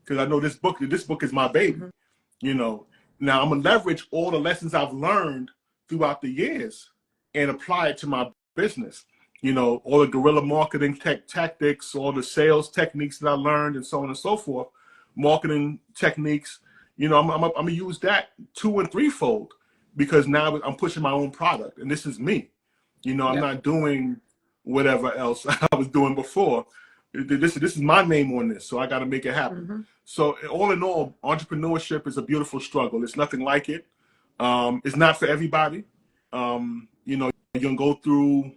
because I know this book is my baby, you know. Now I'm gonna leverage all the lessons I've learned throughout the years and apply it to my business. You know, all the guerrilla marketing tactics, all the sales techniques that I learned, and so on and so forth, marketing techniques. You know, I'm gonna use that 2- and 3-fold because now I'm pushing my own product, and this is me. You know, I'm not doing whatever else I was doing before. This is my name on this, so I got to make it happen. So all in all, entrepreneurship is a beautiful struggle. There's nothing like it. It's not for everybody. You know, you're gonna go through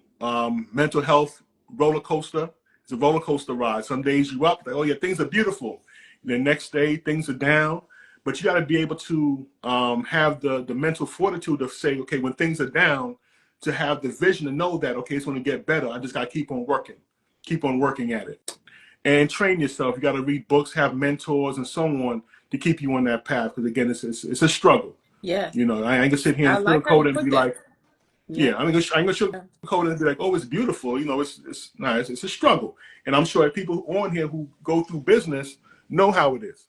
mental health roller coaster. It's a roller coaster ride. Some days you up, like, oh yeah, things are beautiful. The next day things are down. But you got to be able to have the mental fortitude of say, okay, when things are down, to have the vision to know that, okay, it's going to get better. I just got to keep on working at it, and train yourself. You got to read books, have mentors, and so on to keep you on that path. Because again, it's a struggle. Yes. You know, I ain't gonna sit here I and like how you sugarcoat it and put be that. like, yeah, I ain't gonna sugarcoat it and be like, oh, it's beautiful. You know, it's nice. It's a struggle, and I'm sure people on here who go through business know how it is.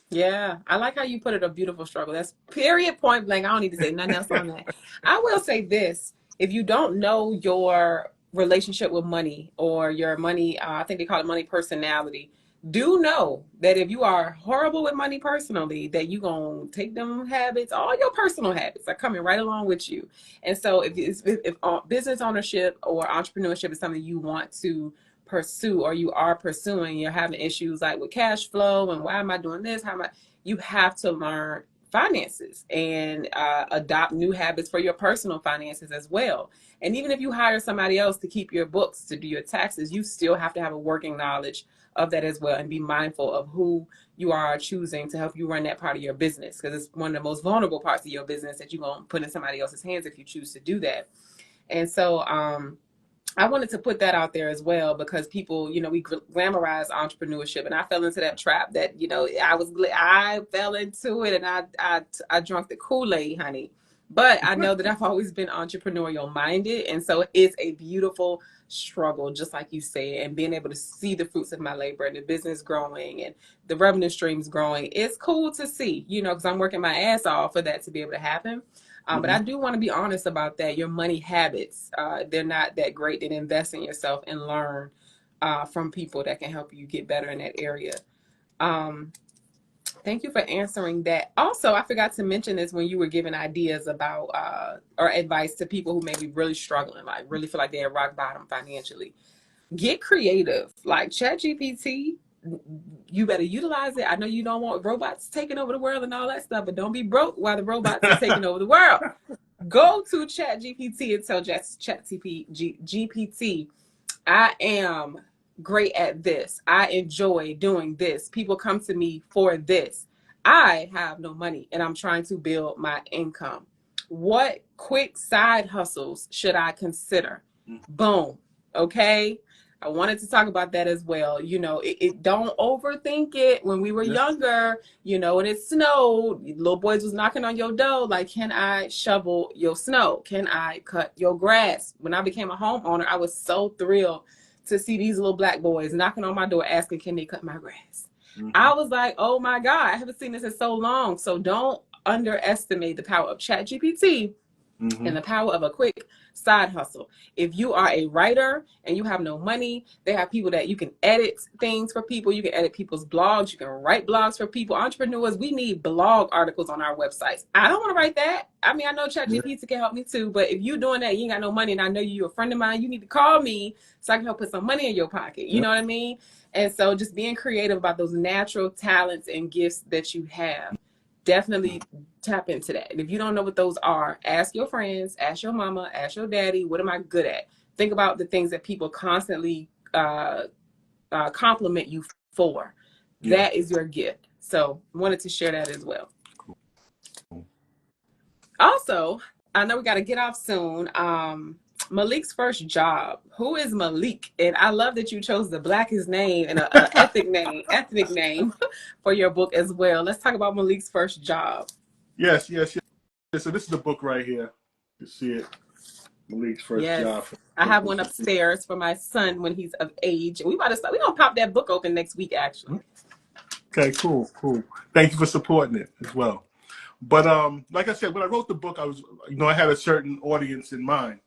Yeah, I like how you put it, a beautiful struggle. That's period, point blank. I don't need to say nothing else on that. I will say this. If you don't know your relationship with money or your money, I think they call it money personality, do know that if you are horrible with money personally, that you going to take them habits, all your personal habits are coming right along with you. And so if business ownership or entrepreneurship is something you want to pursue or you are pursuing, you're having issues like with cash flow and why am I doing this, how am I, you have to learn finances and adopt new habits for your personal finances as well. And even if you hire somebody else to keep your books, to do your taxes, you still have to have a working knowledge of that as well and be mindful of who you are choosing to help you run that part of your business, because it's one of the most vulnerable parts of your business that you're going to put in somebody else's hands if you choose to do that. And so I wanted to put that out there as well, because people, you know, we glamorize entrepreneurship, and I fell into that trap that, you know, I fell into it, and I drank the Kool-Aid, honey. But I know that I've always been entrepreneurial minded, and so it's a beautiful struggle, just like you say, and being able to see the fruits of my labor and the business growing and the revenue streams growing. It's cool to see, you know, because I'm working my ass off for that to be able to happen. But I do want to be honest about that. Your money habits, they're not that great. Then invest in yourself and learn from people that can help you get better in that area. Thank you for answering that. Also, I forgot to mention this when you were giving ideas about or advice to people who may be really struggling, like really feel like they're at rock bottom financially. Get creative. Like ChatGPT, you better utilize it. I know you don't want robots taking over the world and all that stuff, but don't be broke while the robots are taking over the world. Go to ChatGPT and tell GPT, I am great at this. I enjoy doing this. People come to me for this. I have no money and I'm trying to build my income. What quick side hustles should I consider? Boom. Okay. I wanted to talk about that as well. You know, it don't overthink it. When we were younger, you know, and it snowed, little boys was knocking on your door like, can I shovel your snow? Can I cut your grass? When I became a homeowner, I was so thrilled to see these little black boys knocking on my door asking, can they cut my grass? I was like, oh my God, I haven't seen this in so long. So don't underestimate the power of ChatGPT and the power of a quick side hustle. If you are a writer and you have no money, they have people that you can edit things for people. You can edit people's blogs. You can write blogs for people. Entrepreneurs, we need blog articles on our websites. I don't want to write that. I mean, I know ChatGPT can help me too, but if you're doing that, you ain't got no money, and I know you're a friend of mine, you need to call me so I can help put some money in your pocket. You know what I mean? And so just being creative about those natural talents and gifts that you have. Definitely tap into that. And if you don't know what those are, ask your friends, ask your mama, ask your daddy, what am I good at? Think about the things that people constantly compliment you for. That is your gift. So wanted to share that as well. Also, I know we got to get off soon. Malik's first job. Who is Malik? And I love that you chose the blackest name and an ethnic name for your book as well. Let's talk about Malik's first job. Yes. So this is the book right here. You see it. Malik's first job. I have one upstairs for my son when he's of age. We about to start. We're gonna pop that book open next week, actually. Okay, cool. Thank you for supporting it as well. But like I said, when I wrote the book, I was, I had a certain audience in mind.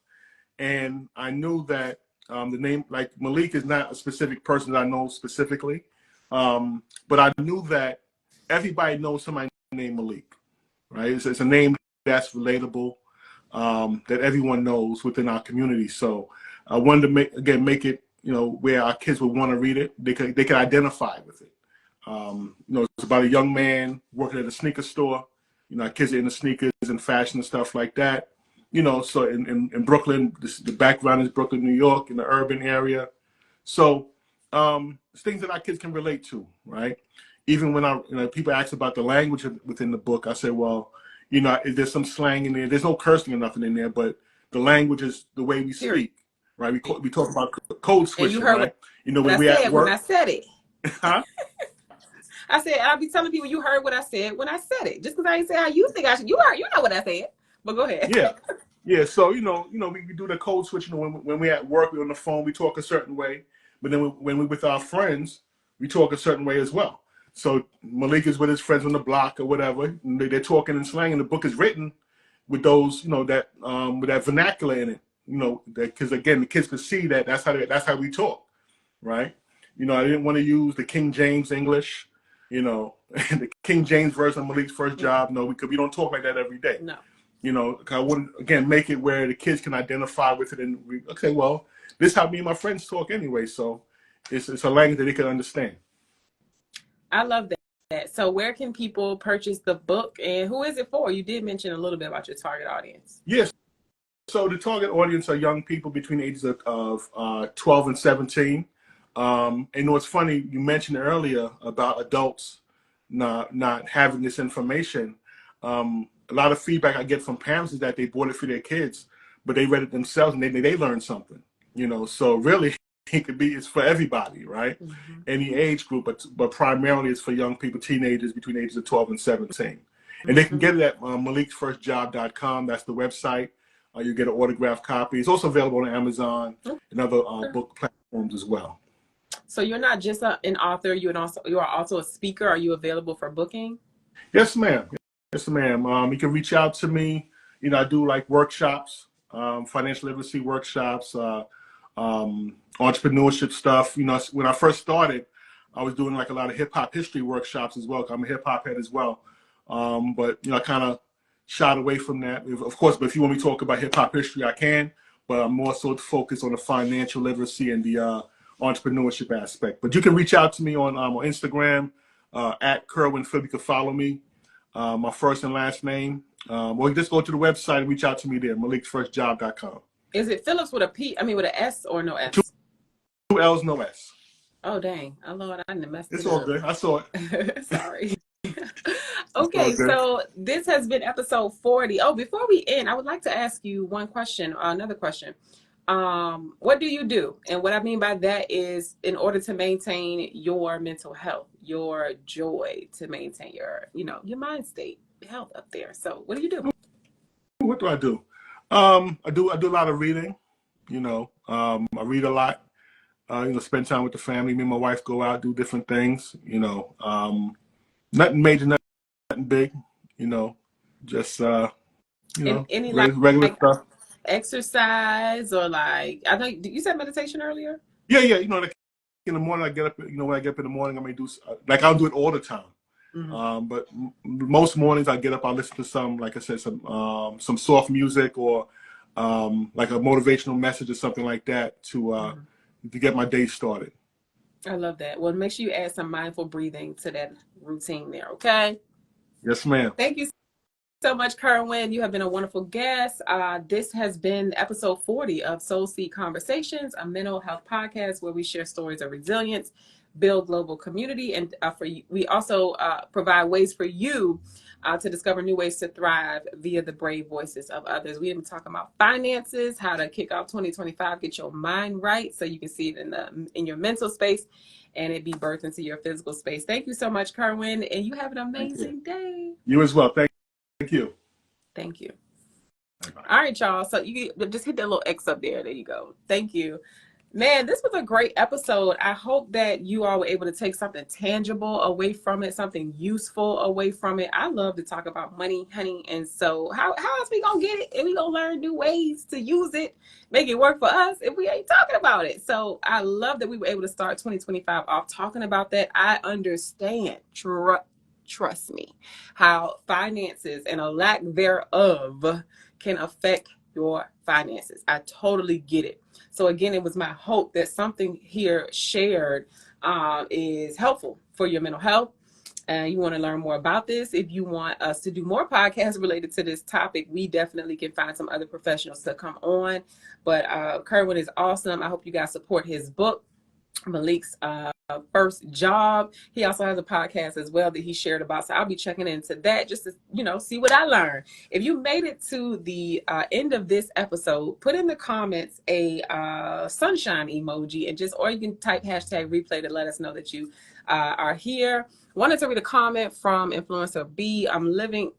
And I knew that the name, like Malik, is not a specific person that I know specifically. But I knew that everybody knows somebody named Malik, right? It's a name that's relatable, that everyone knows within our community. So I wanted to make it, where our kids would want to read it. They could identify with it. It's about a young man working at a sneaker store. Our kids are into sneakers and fashion and stuff like that. So in Brooklyn, the background is Brooklyn, New York, in the urban area. So it's things that our kids can relate to, right? Even when people ask about the language within the book, I say, well, there's some slang in there. There's no cursing or nothing in there, but the language is the way we speak, right? We talk about code switching, right? When I said it. Huh? I said, I'll be telling people you heard what I said when I said it. Just because I ain't say how you think I should. You heard, you know what I said. But go ahead. Yeah. Yeah. So, we do the code switch. When we're at work, we're on the phone, we talk a certain way. But then when we're with our friends, we talk a certain way as well. So Malik is with his friends on the block or whatever. And they're talking in slang, and the book is written with those, with that vernacular in it. Because again, the kids could see that that's how we talk, right? I didn't want to use the King James English, the King James version of Malik's first job. No, because we don't talk like that every day. No. I wouldn't, again, make it where the kids can identify with it and okay, well, this is how me and my friends talk anyway. So it's a language that they can understand. I love that. So where can people purchase the book, and who is it for? You did mention a little bit about your target audience. Yes. So the target audience are young people between the ages of 12 and 17. And what's funny, you mentioned earlier about adults not having this information. A lot of feedback I get from parents is that they bought it for their kids, but they read it themselves and they learned something. So really, it's for everybody, right? Mm-hmm. Any age group, but primarily it's for young people, teenagers between the ages of 12 and 17. And they can get it at maliksfirstjob.com. That's the website. You get an autographed copy. It's also available on Amazon and other book platforms as well. So you're not just an author. You are also a speaker. Are you available for booking? Yes, ma'am. Yes, ma'am. You can reach out to me. I do like workshops, financial literacy workshops, entrepreneurship stuff. When I first started, I was doing like a lot of hip hop history workshops as well. I'm a hip hop head as well. But I kind of shied away from that. Of course, but if you want me to talk about hip hop history, I can. But I'm more so focused on the financial literacy and the entrepreneurship aspect. But you can reach out to me on Instagram at Kerwyn Phillip. You can follow me. My first and last name. Or just go to the website and reach out to me there, maliksfirstjob.com. Is it Phillips with with an S or no S? Two L's, no S. Oh, dang. Oh, Lord, I didn't mess it up. It's all good. I saw it. Sorry. Okay, so this has been episode 40. Oh, before we end, I would like to ask you another question. What do you do? And what I mean by that is in order to maintain your mental health, your joy, to maintain your mind state, health up there. So what do you do? What do I do? I do a lot of reading. I read a lot. Spend time with the family. Me and my wife go out, do different things. Nothing major, nothing big. Just any regular stuff. Exercise or I know you said meditation earlier. Yeah. Like in the morning I get up. When I get up in the morning, I may do I'll do it all the time. Mm-hmm. But most mornings I get up, I listen to some, like I said, some soft music or like a motivational message or something like that to get my day started. I love that. Well, make sure you add some mindful breathing to that routine there. Okay. Yes, ma'am. Thank you so much, Kerwyn. You have been a wonderful guest. This has been episode 40 of Soul Seed Conversations, a mental health podcast where we share stories of resilience, build global community, and we also provide ways for you to discover new ways to thrive via the brave voices of others. We even talk about finances, how to kick off 2025, get your mind right so you can see it in your mental space and it be birthed into your physical space. Thank you so much, Kerwyn, and you have an amazing day. You as well. Thank you. Thank you. Bye-bye. All right, y'all. So you just hit that little X up there. There you go. Thank you. Man, this was a great episode. I hope that you all were able to take something tangible away from it, something useful away from it. I love to talk about money, honey. And so how else we going to get it? And we going to learn new ways to use it, make it work for us if we ain't talking about it. So I love that we were able to start 2025 off talking about that. I understand, trust me, how finances and a lack thereof can affect your finances. I totally get it. So again, it was my hope that something here shared is helpful for your mental health. You want to learn more about this. If you want us to do more podcasts related to this topic, we definitely can find some other professionals to come on. But Kerwyn is awesome. I hope you guys support his book. Malik's first job. He also has a podcast as well that he shared about. So I'll be checking into that just to, see what I learned. If you made it to the end of this episode, put in the comments a sunshine emoji or you can type hashtag replay to let us know that you are here. Wanted to read a comment from influencer B. I'm living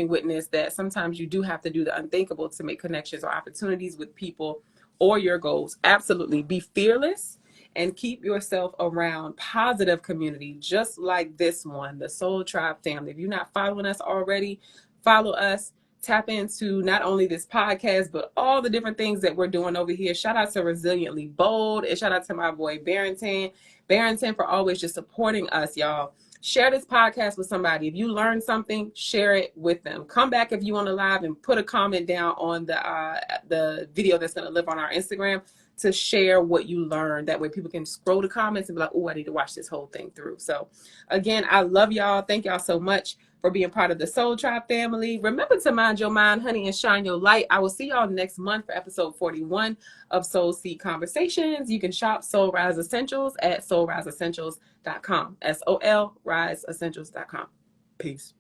witness that sometimes you do have to do the unthinkable to make connections or opportunities with people or your goals. Absolutely. Be fearless and keep yourself around positive community, just like this one, the Soul Tribe family. If you're not following us already, follow us. Tap into not only this podcast, but all the different things that we're doing over here. Shout out to Resiliently Bold, and shout out to my boy Barrington for always just supporting us, y'all. Share this podcast with somebody. If you learn something, share it with them. Come back if you want to live and put a comment down on the video that's going to live on our Instagram to share what you learned. That way people can scroll the comments and be like, oh, I need to watch this whole thing through. So again, I love y'all. Thank y'all so much for being part of the Soul Tribe family. Remember to mind your mind, honey, and shine your light. I will see y'all next month for episode 41 of Soul Seed Conversations. You can shop Soul Rise Essentials at soulriseessentials.com. SOL riseessentials.com. Peace.